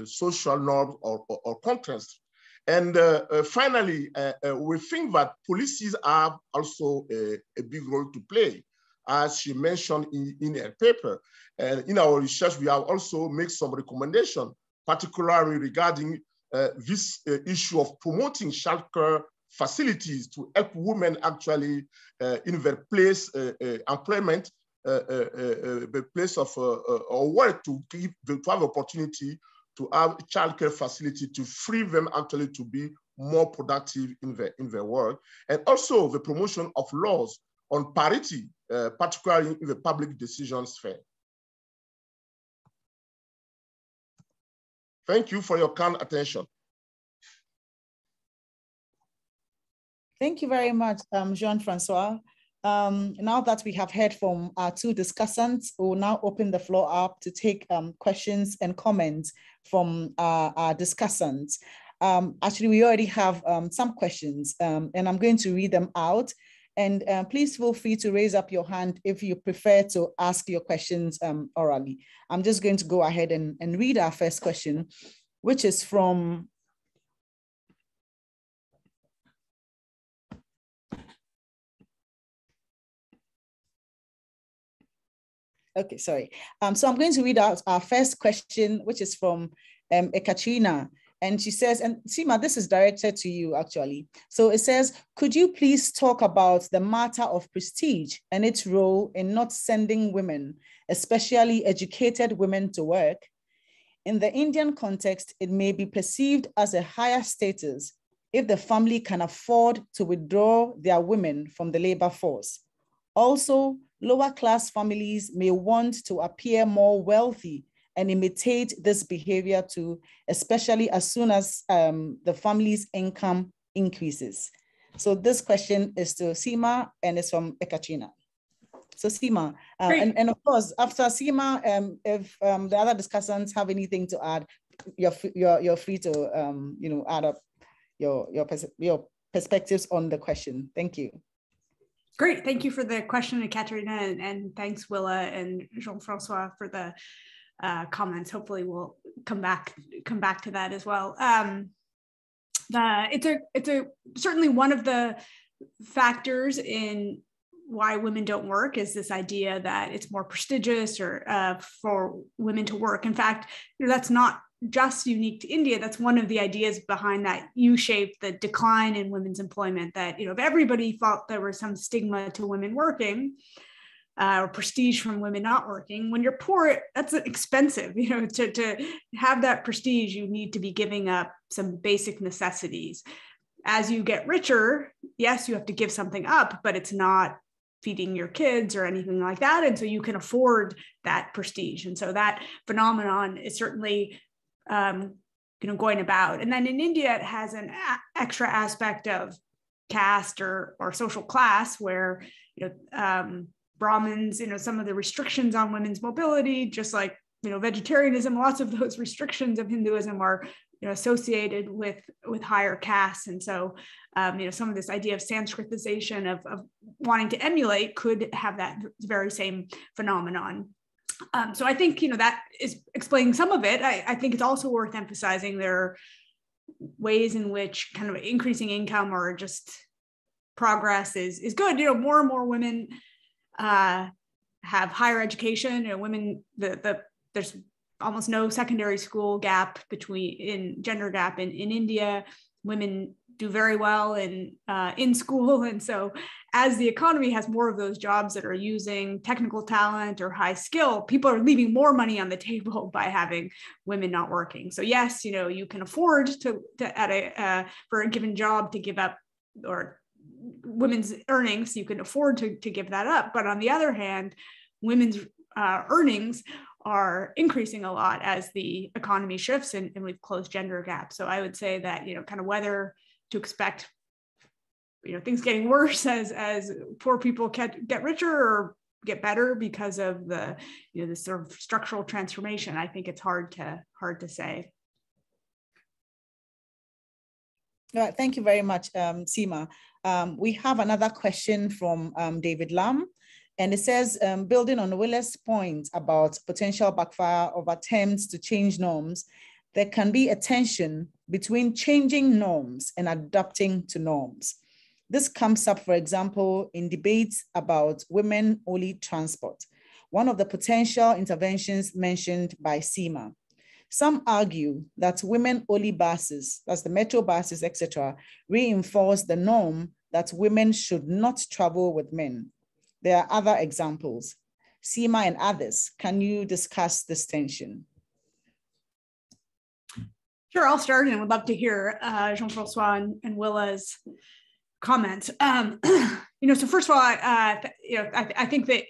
social norms or contrast. And finally, we think that policies have also a big role to play, as she mentioned in her paper. And in our research, we have also made some recommendations, particularly regarding this issue of promoting childcare facilities to help women actually in their place employment, the place of work, to have opportunity to have childcare facility to free them actually to be more productive in their work, and also the promotion of laws on parity, particularly in the public decision sphere. Thank you for your kind attention. Thank you very much, Jean-Francois. Now that we have heard from our two discussants, we'll now open the floor up to take questions and comments from our discussants. Actually, we already have some questions, and I'm going to read them out. And please feel free to raise up your hand if you prefer to ask your questions orally. I'm just going to go ahead and read our first question, which is from okay, sorry. So I'm going to read out our first question, which is from Ekaterina. And she says, and Sima, this is directed to you actually. So it says, could you please talk about the matter of prestige and its role in not sending women, especially educated women, to work? In the Indian context, it may be perceived as a higher status if the family can afford to withdraw their women from the labor force. Also, lower class families may want to appear more wealthy and imitate this behavior too, especially as soon as the family's income increases. So this question is to Sima and it's from Ekaterina. So Sima, and of course, after Sima, if the other discussants have anything to add, you're free to add up your perspectives on the question. Thank you. Great, thank you for the question, Ekaterina, and thanks Willa and Jean-Francois for the comments. Hopefully we'll come back to that as well. It's certainly one of the factors in why women don't work is this idea that it's more prestigious or for women to work. In fact, that's not just unique to India. That's one of the ideas behind that U-shaped, the decline in women's employment, that if everybody thought there was some stigma to women working, or prestige from women not working, when you're poor, that's expensive. To have that prestige, you need to be giving up some basic necessities. As you get richer, yes, you have to give something up, but it's not feeding your kids or anything like that. And so you can afford that prestige. And so that phenomenon is certainly going about. And then in India, it has an extra aspect of caste or social class where, Brahmins, some of the restrictions on women's mobility, just like, vegetarianism, lots of those restrictions of Hinduism are, associated with higher castes. And so, some of this idea of Sanskritization of wanting to emulate could have that very same phenomenon. So I think, that is explaining some of it. I think it's also worth emphasizing there are ways in which kind of increasing income or just progress is good. More and more women have higher education. Women, there's almost no secondary school gap gender gap in India. Women do very well in school. And so as the economy has more of those jobs that are using technical talent or high skill, people are leaving more money on the table by having women not working. So yes, you can afford for a given job to give up or women's earnings, you can afford to give that up. But on the other hand, women's earnings are increasing a lot as the economy shifts and we've closed gender gaps. So I would say that, kind of whether to expect, things getting worse as poor people get richer or get better because of the, the sort of structural transformation, I think it's hard to say. All right, thank you very much, Seema. We have another question from David Lam, and it says, building on Willa's point about potential backfire of attempts to change norms, there can be a tension between changing norms and adapting to norms. This comes up, for example, in debates about women-only transport, one of the potential interventions mentioned by Seema. Some argue that women-only buses, that's the metro buses, etc., reinforce the norm that women should not travel with men. There are other examples. Seema and others, can you discuss this tension? Sure, I'll start and would love to hear Jean-Francois and Willa's comments. So first of all, I think that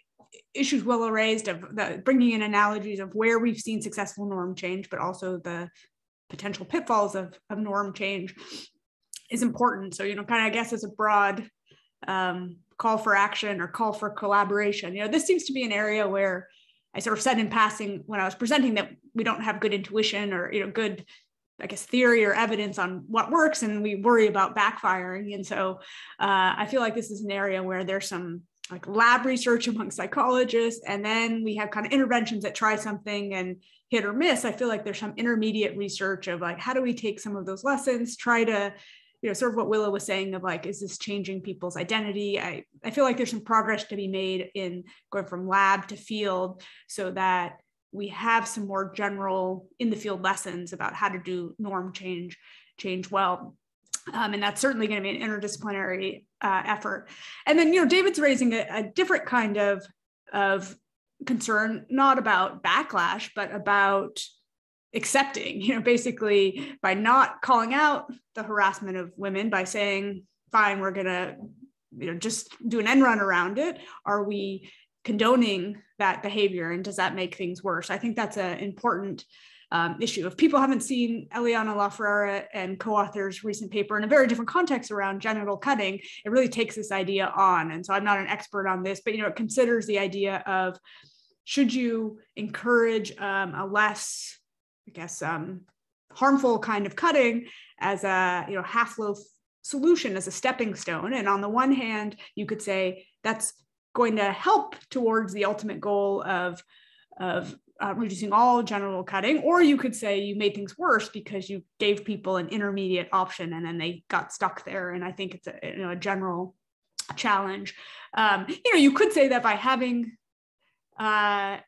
issues Willa raised of bringing in analogies of where we've seen successful norm change, but also the potential pitfalls of norm change is important. So, kind of, I guess, as a broad call for action or call for collaboration, this seems to be an area where I sort of said in passing when I was presenting that we don't have good intuition or, good, I guess, theory or evidence on what works, and we worry about backfiring. And so I feel like this is an area where there's some like lab research among psychologists, and then we have kind of interventions that try something and hit or miss. I feel like there's some intermediate research of like, how do we take some of those lessons, try to, sort of what Willa was saying of like, is this changing people's identity? I feel like there's some progress to be made in going from lab to field so that we have some more general in the field lessons about how to do norm change well. And that's certainly going to be an interdisciplinary effort. And then, David's raising a different kind of concern, not about backlash, but about accepting, basically by not calling out the harassment of women, by saying, fine, we're going to, just do an end run around it. Are we condoning that behavior? And does that make things worse? I think that's an important issue. If people haven't seen Eliana LaFerrara and co-authors' recent paper in a very different context around genital cutting, it really takes this idea on. And so I'm not an expert on this, but it considers the idea of, should you encourage a less, I guess, harmful kind of cutting as a half-loaf solution, as a stepping stone? And on the one hand, you could say that's going to help towards the ultimate goal of reducing all genital cutting, or you could say you made things worse because you gave people an intermediate option and then they got stuck there. And I think it's a general challenge. You could say that by having, I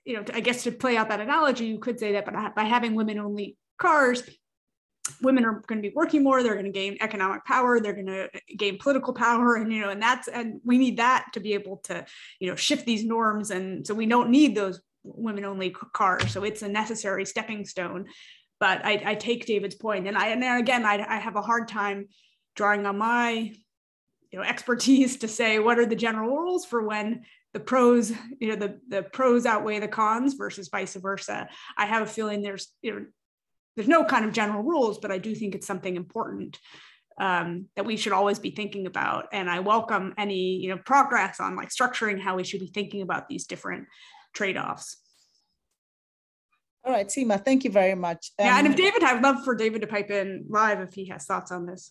guess to play out that analogy, you could say that by having women-only cars, women are going to be working more, they're going to gain economic power, they're going to gain political power, and and we need that to be able to shift these norms. And so we don't need those women-only cars, so it's a necessary stepping stone. But I take David's point, and again I have a hard time drawing on my expertise to say what are the general rules for when the pros the pros outweigh the cons versus vice versa. I have a feeling there's no kind of general rules, but I do think it's something important that we should always be thinking about. And I welcome any progress on like structuring how we should be thinking about these different trade-offs. All right, Seema, thank you very much. Yeah, and if David, I'd love for David to pipe in live if he has thoughts on this.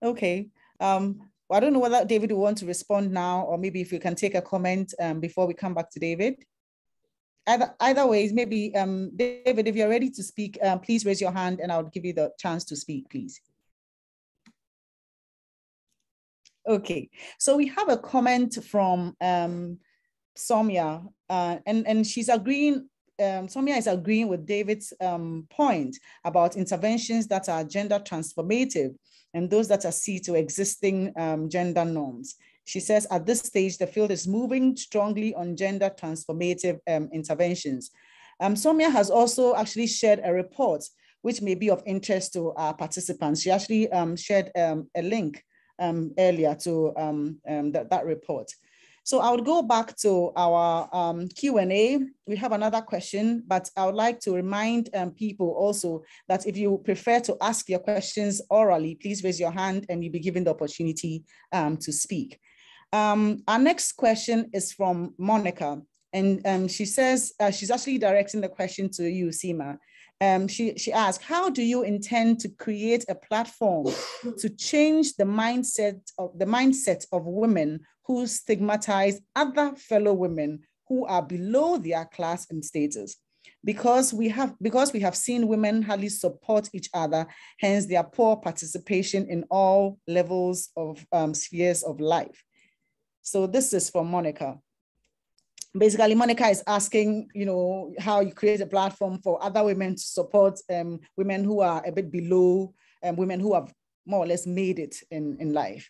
Okay. Well, I don't know whether David will want to respond now, or maybe if you can take a comment before we come back to David. Either ways, maybe David, if you're ready to speak, please raise your hand and I'll give you the chance to speak, please. Okay, so we have a comment from Soumya, and she's agreeing. Soumya is agreeing with David's point about interventions that are gender transformative and those that accede to existing gender norms. She says, at this stage, the field is moving strongly on gender transformative interventions. Soumya has also actually shared a report which may be of interest to our participants. She actually shared a link earlier to that report. So I would go back to our Q&A. We have another question, but I would like to remind people also that if you prefer to ask your questions orally, please raise your hand and you'll be given the opportunity to speak. Our next question is from Monica, and she says, she's actually directing the question to you, Sima. She asked, how do you intend to create a platform to change the mindset of women who stigmatize other fellow women who are below their class and status? Because we have seen women hardly support each other, hence their poor participation in all levels of spheres of life. So this is from Monica. Basically, Monica is asking, how you create a platform for other women to support women who are a bit below, women who have more or less made it in life.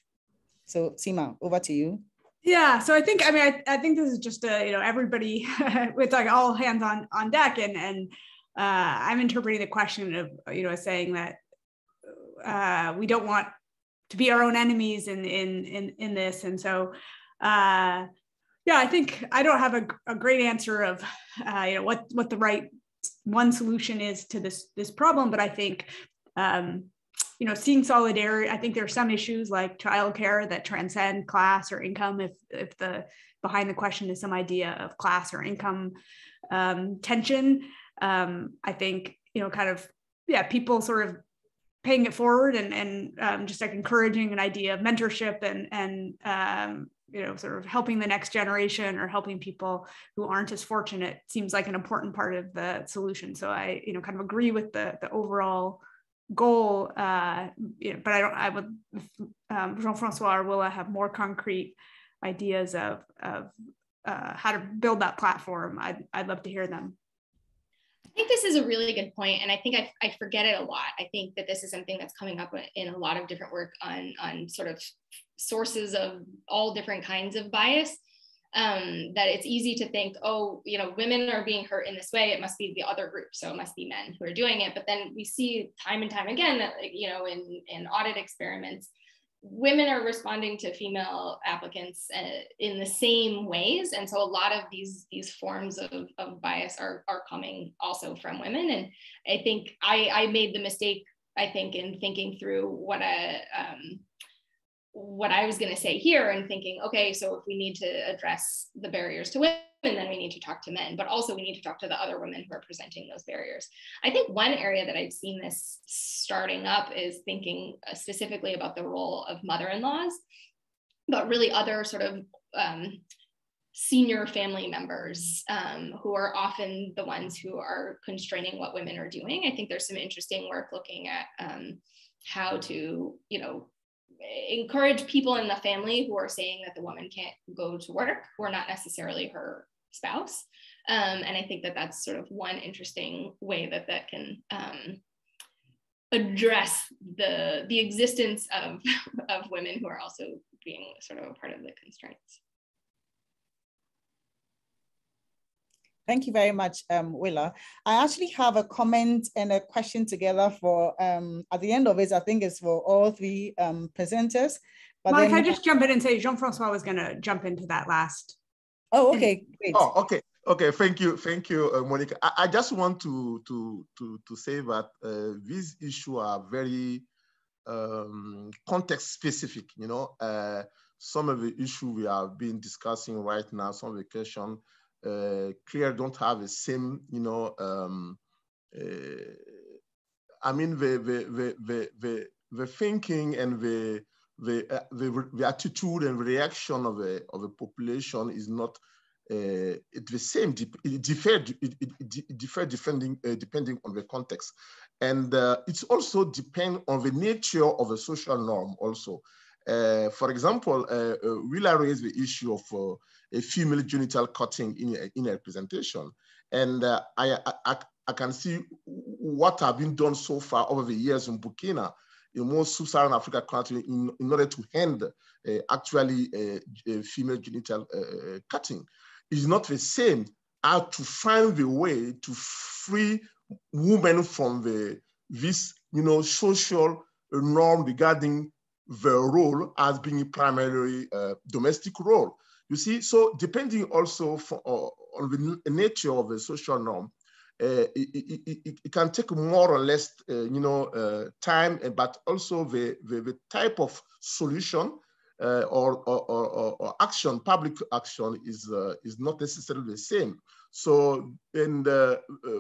So Sima, over to you. Yeah, so I think this is just everybody with like all hands on deck, and I'm interpreting the question of saying that we don't want to be our own enemies in this, and so yeah, I think I don't have a great answer of what the right one solution is to this problem, but I think seeing solidarity. I think there are some issues like childcare that transcend class or income. If the behind the question is some idea of class or income tension, I think people sort of paying it forward and just like encouraging an idea of mentorship and sort of helping the next generation or helping people who aren't as fortunate seems like an important part of the solution. So I kind of agree with the overall goal, but I would, Jean-Francois or Willa have more concrete ideas of how to build that platform. I'd love to hear them. I think this is a really good point, and I think I forget it a lot. I think that this is something that's coming up in a lot of different work on sort of sources of all different kinds of bias. That it's easy to think, women are being hurt in this way, it must be the other group, so it must be men who are doing it. But then we see time and time again that, in audit experiments, women are responding to female applicants in the same ways. And so a lot of these forms of bias are coming also from women. And I think I made the mistake, in thinking through what I was going to say here and thinking, okay, so if we need to address the barriers to women, then we need to talk to men, but also we need to talk to the other women who are presenting those barriers. I think one area that I've seen this starting up is thinking specifically about the role of mother-in-laws, but really other sort of senior family members who are often the ones who are constraining what women are doing. I think there's some interesting work looking at how to, encourage people in the family who are saying that the woman can't go to work, who are not necessarily her spouse. And I think that that's sort of one interesting way that can address the existence of women who are also being sort of a part of the constraints. Thank you very much, Willa. I actually have a comment and a question together for, at the end of it, I think it's for all three presenters. But Monica, I just jump in and say Jean-Francois was going to jump into that last. Oh, okay, great. Oh, okay. Okay, thank you, Monica. I just want to say that these issues are very context specific. Some of the issues we have been discussing right now, some of the questions clear don't have the same, I mean, the thinking and the attitude and reaction of the population is not the same. It differ depending on the context, and it's also depend on the nature of the social norm also. For example, Willa raised the issue of a female genital cutting in a presentation, and I can see what have been done so far over the years in Burkina, in most sub-Saharan Africa countries, in order to end actually female genital cutting. It's not the same as to find the way to free women from this social norm regarding their role as being primarily domestic role. You see, so depending also on the nature of the social norm, it can take more or less, time, but also the type of solution or action, public action is not necessarily the same. So,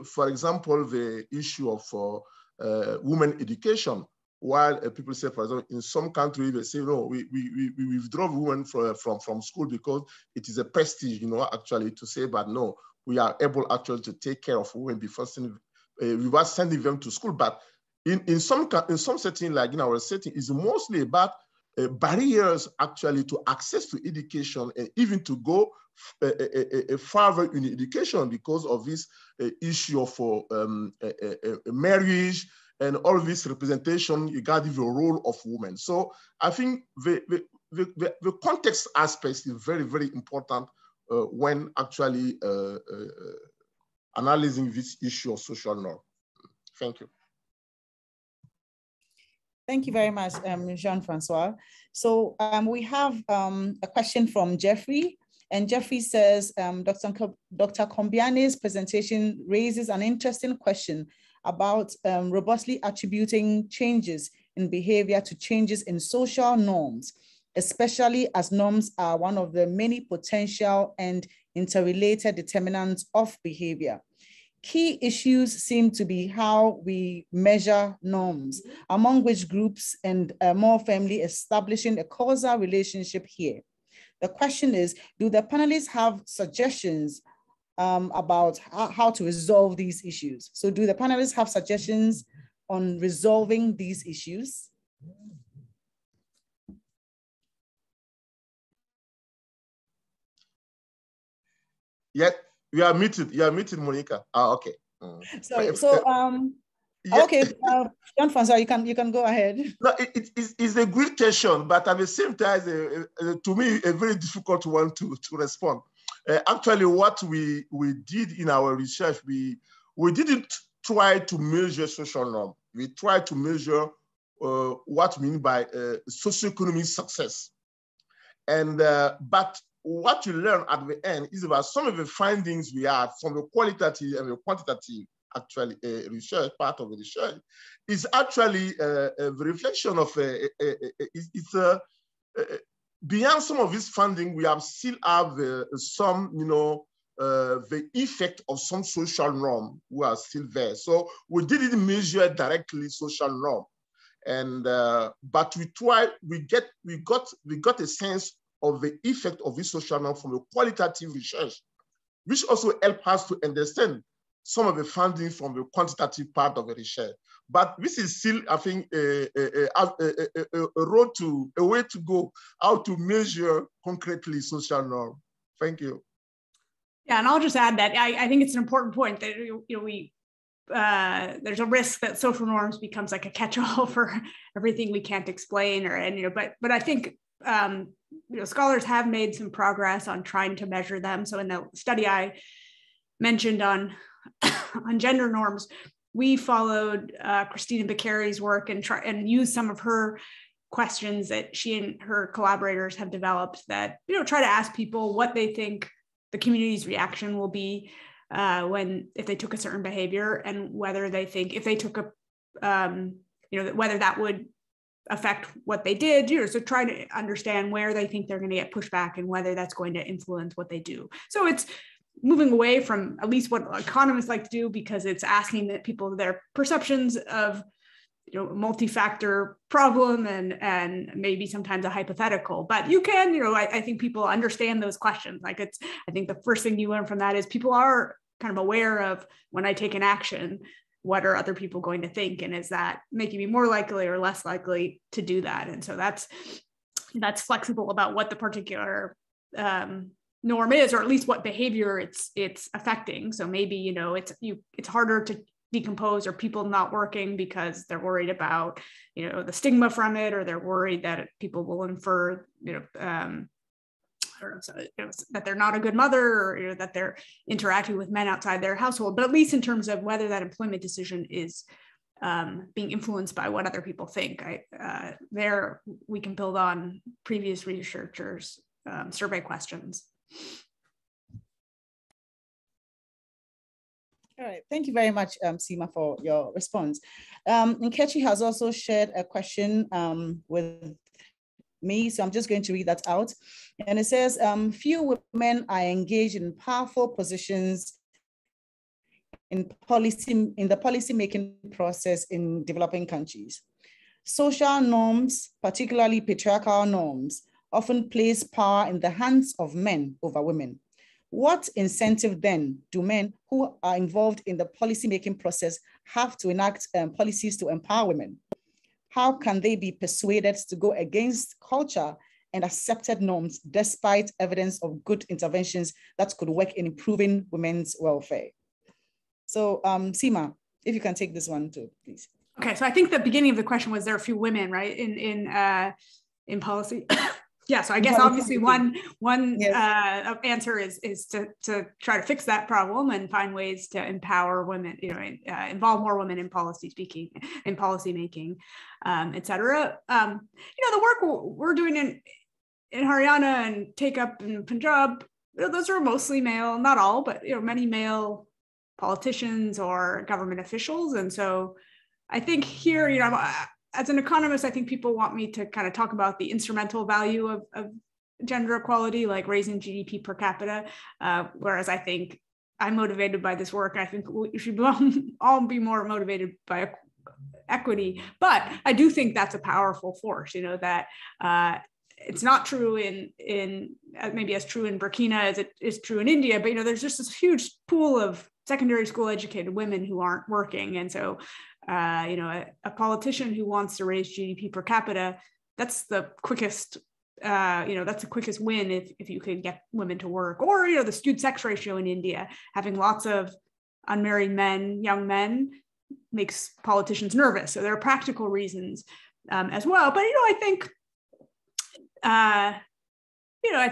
for example, the issue of women education, while people say, for example, in some countries, they say, no, we withdraw women from school because it is a prestige, actually to say, but no, we are able actually to take care of women before sending them to school. But in some setting, like in our setting, is mostly about barriers actually to access to education and even to go further in education because of this issue of marriage and all this representation regarding the role of women. So I think the context aspect is very, very important when actually analyzing this issue of social norm. Thank you. Thank you very much, Jean-Francois. So we have a question from Jeffrey, and Jeffrey says, Dr. Kombiane's presentation raises an interesting question about robustly attributing changes in behavior to changes in social norms, especially as norms are one of the many potential and interrelated determinants of behavior. Key issues seem to be how we measure norms, among which groups, and more firmly establishing a causal relationship here. The question is, do the panelists have suggestions about how to resolve these issues? So do the panelists have suggestions on resolving these issues? Yeah, you are muted, Monica. Okay. Sorry, so, yeah. Okay, Jean-Francois, you can go ahead. No, it's a great question, but at the same time, to me, a very difficult one to respond. Actually, what we did in our research, we didn't try to measure social norm. We tried to measure what we mean by socioeconomic success. And but what you learn at the end is about some of the findings we had from the qualitative and the quantitative actually research, part of the research, is actually the reflection of beyond some of this funding, we have still have some, the effect of some social norm who are still there. So we didn't measure directly social norm, and but we got a sense of the effect of this social norm from the qualitative research, which also help us to understand some of the funding from the quantitative part of the research. But this is still, I think, a way to go, how to measure concretely social norm. Thank you. Yeah, and I'll just add that I think it's an important point that there's a risk that social norms becomes like a catch-all for everything we can't explain, but I think scholars have made some progress on trying to measure them. So in the study I mentioned on gender norms, we followed Christina Beccari's work and used some of her questions that she and her collaborators have developed that try to ask people what they think the community's reaction will be if they took a certain behavior, and whether they think if they took whether that would affect what they did. So try to understand where they think they're going to get pushback and whether that's going to influence what they do. So it's moving away from at least what economists like to do, because it's asking that people their perceptions of multi-factor problem and maybe sometimes a hypothetical. But you can, I think people understand those questions. I think the first thing you learn from that is people are kind of aware of, when I take an action, what are other people going to think, and is that making me more likely or less likely to do that? And so that's flexible about what the particular norm is, or at least what behavior it's affecting. So maybe it's harder to decompose, or people not working because they're worried about the stigma from it, or they're worried that people will infer that they're not a good mother, or that they're interacting with men outside their household. But at least in terms of whether that employment decision is being influenced by what other people think. There we can build on previous researchers' survey questions. All right, thank you very much, Seema, for your response. Nkechi has also shared a question with me, so I'm just going to read that out. And it says, few women are engaged in powerful positions in the policy-making process in developing countries. Social norms, particularly patriarchal norms, often place power in the hands of men over women. What incentive then do men who are involved in the policy-making process have to enact policies to empower women? How can they be persuaded to go against culture and accepted norms despite evidence of good interventions that could work in improving women's welfare? So Seema, if you can take this one too, please. Okay, so I think the beginning of the question was there are a few women, right, in policy. Yeah, so I guess obviously one yes. Answer is to try to fix that problem and find ways to empower women, involve more women in policy speaking, in policy making, et cetera. The work we're doing in Haryana and Take Up in Punjab, those are mostly male, not all, but many male politicians or government officials. And so I think here, as an economist, I think people want me to kind of talk about the instrumental value of gender equality, like raising GDP per capita, whereas I think I'm motivated by this work. I think we should all be more motivated by equity, but I do think that's a powerful force, that it's not true in maybe as true in Burkina as it is true in India, but there's just this huge pool of secondary school educated women who aren't working. And so, a politician who wants to raise GDP per capita, that's the quickest, that's the quickest win if you could get women to work. Or, the skewed sex ratio in India, having lots of unmarried men, young men, makes politicians nervous. So there are practical reasons as well. But, I think, I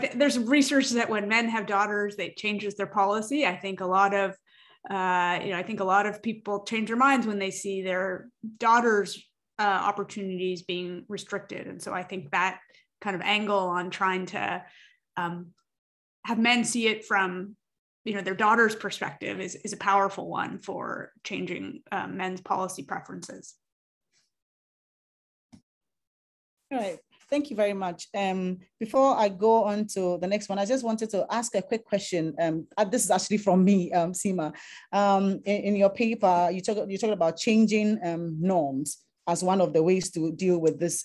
think there's research that when men have daughters, it changes their policy. I think a lot of people change their minds when they see their daughters' opportunities being restricted. And so I think that kind of angle on trying to have men see it from, their daughter's perspective is a powerful one for changing men's policy preferences. All right. Thank you very much. Before I go on to the next one, I just wanted to ask a quick question. This is actually from me, Seema. In your paper, you talk about changing norms as one of the ways to deal with this,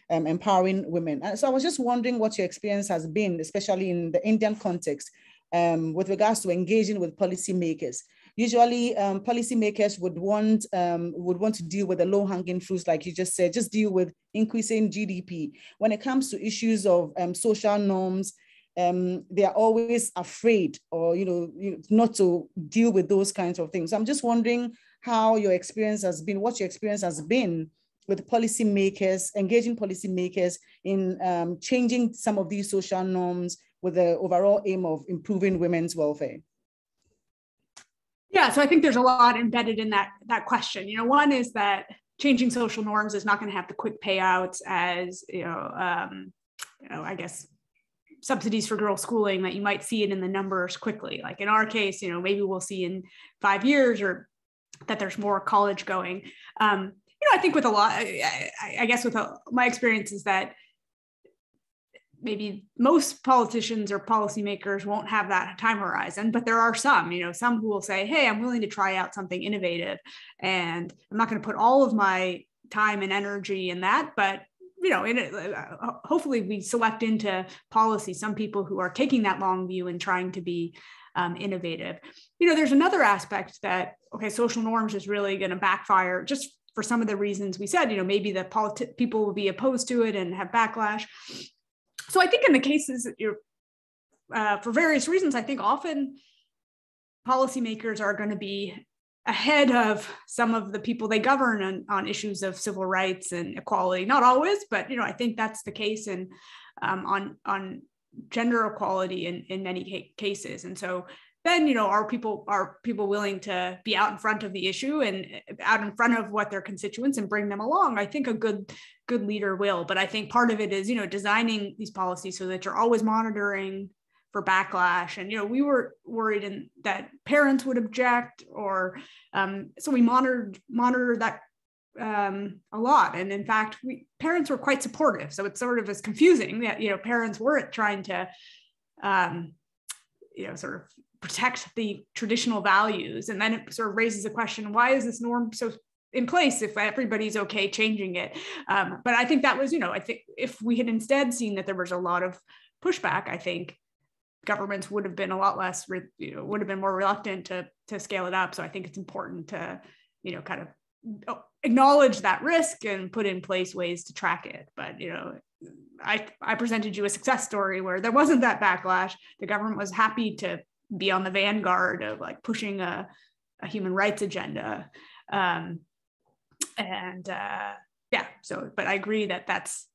empowering women. And so I was just wondering what your experience has been, especially in the Indian context, with regards to engaging with policymakers. Usually, policymakers would want to deal with the low-hanging fruits, like you just said, just deal with increasing GDP. When it comes to issues of social norms, they are always afraid, or not to deal with those kinds of things. So I'm just wondering how your experience has been, what your experience has been with policymakers, engaging policymakers in changing some of these social norms with the overall aim of improving women's welfare. Yeah, so I think there's a lot embedded in that question. One is that changing social norms is not going to have the quick payouts as I guess subsidies for girls' schooling, that you might see it in the numbers quickly. Like in our case, maybe we'll see in 5 years or that there's more college going. I think with a lot, I guess with my experience is that maybe most politicians or policymakers won't have that time horizon, but there are some who will say, hey, I'm willing to try out something innovative, and I'm not going to put all of my time and energy in that, but hopefully we select into policy some people who are taking that long view and trying to be innovative. There's another aspect that, okay, social norms is really going to backfire just for some of the reasons we said, maybe the people will be opposed to it and have backlash. So I think in the cases that for various reasons, I think often policymakers are going to be ahead of some of the people they govern on issues of civil rights and equality. Not always, but I think that's the case. And on gender equality in many cases. And so then, are people willing to be out in front of the issue and out in front of what their constituents and bring them along? I think a good leader will, but I think part of it is, designing these policies so that you're always monitoring for backlash. And, we were worried that parents would object, or so we monitored that a lot. And in fact, parents were quite supportive. So it's sort of as confusing that, parents weren't trying to, sort of protect the traditional values. And then it sort of raises a question, why is this norm so in place if everybody's okay changing it? But I think that was, I think if we had instead seen that there was a lot of pushback, I think governments would have been a lot less, would have been more reluctant to scale it up. So I think it's important to, kind of acknowledge that risk and put in place ways to track it. But, I presented you a success story where there wasn't that backlash. The government was happy to be on the vanguard of like pushing a human rights agenda. So, but I agree that that's,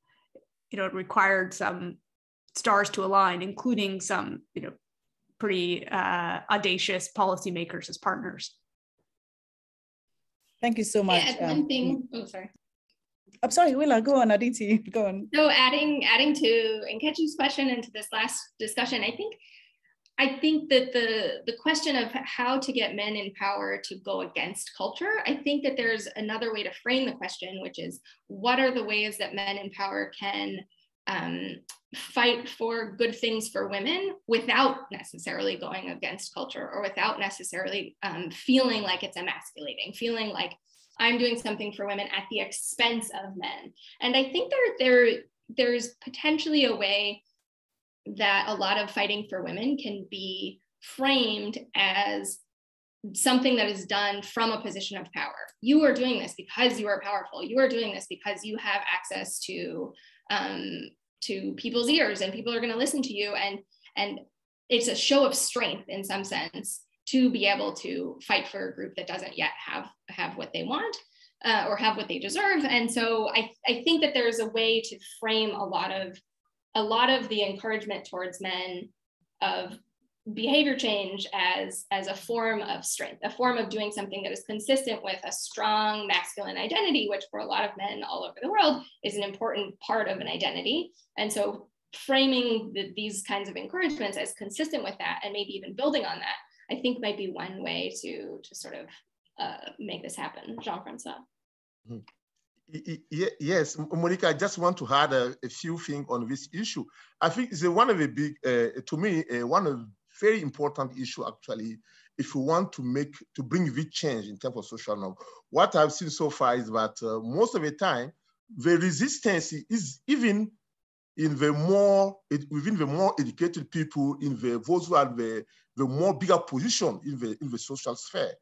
it required some stars to align, including some, pretty audacious policymakers as partners. Thank you so much. Yeah, one thing, sorry. I'm sorry, Willa, go on, Aditi, go on. So adding to Nkechi's question and to this last discussion, I think that the question of how to get men in power to go against culture, I think that there's another way to frame the question, which is what are the ways that men in power can fight for good things for women without necessarily going against culture, or without necessarily feeling like it's emasculating, feeling like I'm doing something for women at the expense of men. And I think there's potentially a way that a lot of fighting for women can be framed as something that is done from a position of power. You are doing this because you are powerful. You are doing this because you have access to people's ears, and people are going to listen to you. And it's a show of strength in some sense to be able to fight for a group that doesn't yet have what they want or have what they deserve. And so I think that there's a way to frame a lot of the encouragement towards men of behavior change as a form of strength, a form of doing something that is consistent with a strong masculine identity, which for a lot of men all over the world is an important part of an identity. And so framing these kinds of encouragements as consistent with that, and maybe even building on that, I think might be one way to sort of make this happen. Jean-Francois. Yes, Monica, I just want to add a few things on this issue. I think it's one of the big, to me, one of the very important issue actually, if we want to bring this change in terms of social norm. What I've seen so far is that most of the time, the resistance is even within the more educated people, those who have the more bigger position in the social sphere.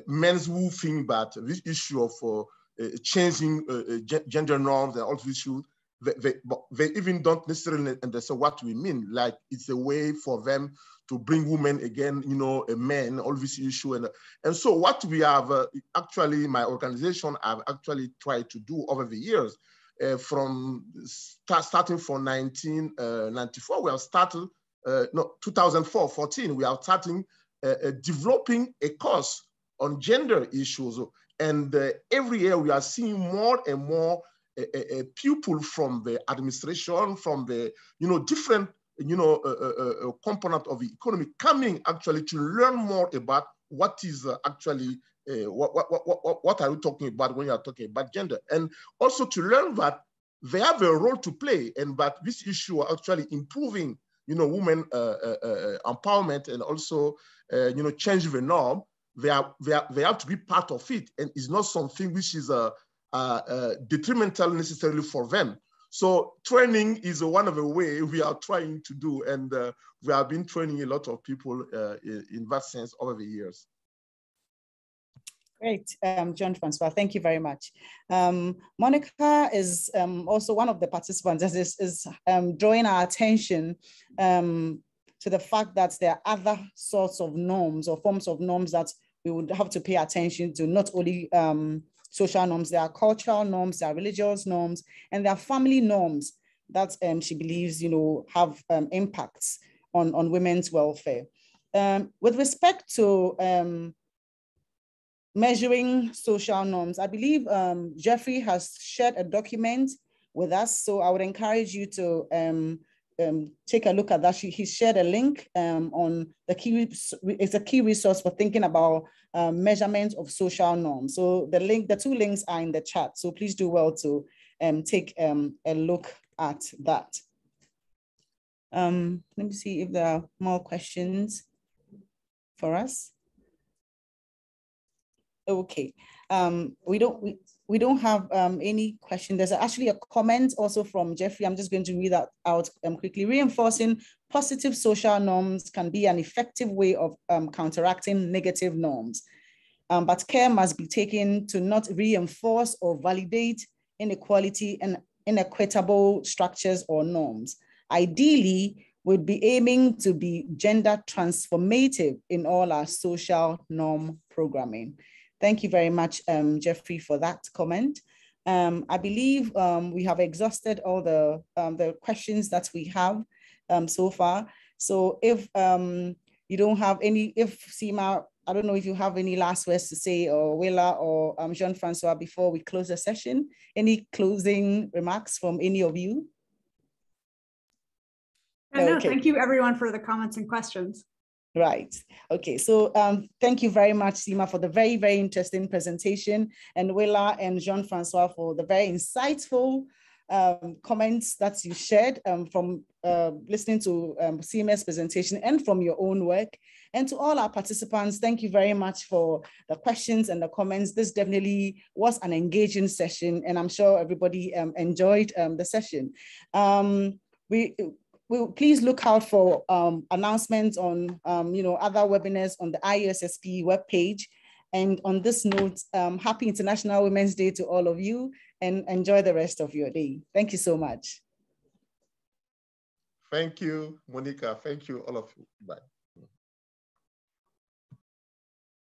Men who think that this issue of changing gender norms and all these issues, they even don't necessarily understand what we mean. Like it's a way for them to bring women again, a man, all this issue. And so what we have actually, my organization have actually tried to do over the years, starting from 1994, we have started, 2014, we are starting developing a course on gender issues. And every year we are seeing more and more people from the administration, from the different component of the economy coming actually to learn more about what is actually what are we talking about when you are talking about gender, and also to learn that they have a role to play, and that this issue are actually improving women empowerment, and also change the norm. They have to be part of it, and it's not something which is detrimental necessarily for them. So training is one of the ways we are trying to do, and we have been training a lot of people in that sense over the years. Great, Jean-Francois, thank you very much. Monica is also one of the participants, is drawing our attention to the fact that there are other sorts of norms or forms of norms that we would have to pay attention to, not only social norms. There are cultural norms, there are religious norms, and there are family norms. that she believes, have impacts on women's welfare. With respect to measuring social norms, I believe Jeffrey has shared a document with us, so I would encourage you to take a look at that. He shared a link on it's a key resource for thinking about measurement of social norms. So the two links are in the chat, so please do well to take a look at that. Let me see if there are more questions for us. Okay, we don't have any question. There's actually a comment also from Jeffrey. I'm just going to read that out quickly. Reinforcing positive social norms can be an effective way of counteracting negative norms, but care must be taken to not reinforce or validate inequality and inequitable structures or norms. Ideally, we'd be aiming to be gender transformative in all our social norm programming. Thank you very much, Jeffrey, for that comment. I believe we have exhausted all the questions that we have so far. So if you don't have any, if Seema, I don't know if you have any last words to say, or Willa or Jean-Francois, before we close the session. Any closing remarks from any of you? No, okay. Thank you everyone for the comments and questions. Right. Okay. So thank you very much, Seema, for the very, very interesting presentation, and Willa and Jean-Francois for the very insightful comments that you shared from listening to Seema's presentation and from your own work. And to all our participants, thank you very much for the questions and the comments. This definitely was an engaging session, and I'm sure everybody enjoyed the session. Please look out for announcements on other webinars on the IUSSP webpage. And on this note, happy International Women's Day to all of you, and enjoy the rest of your day. Thank you so much. Thank you, Monica. Thank you, all of you. Bye.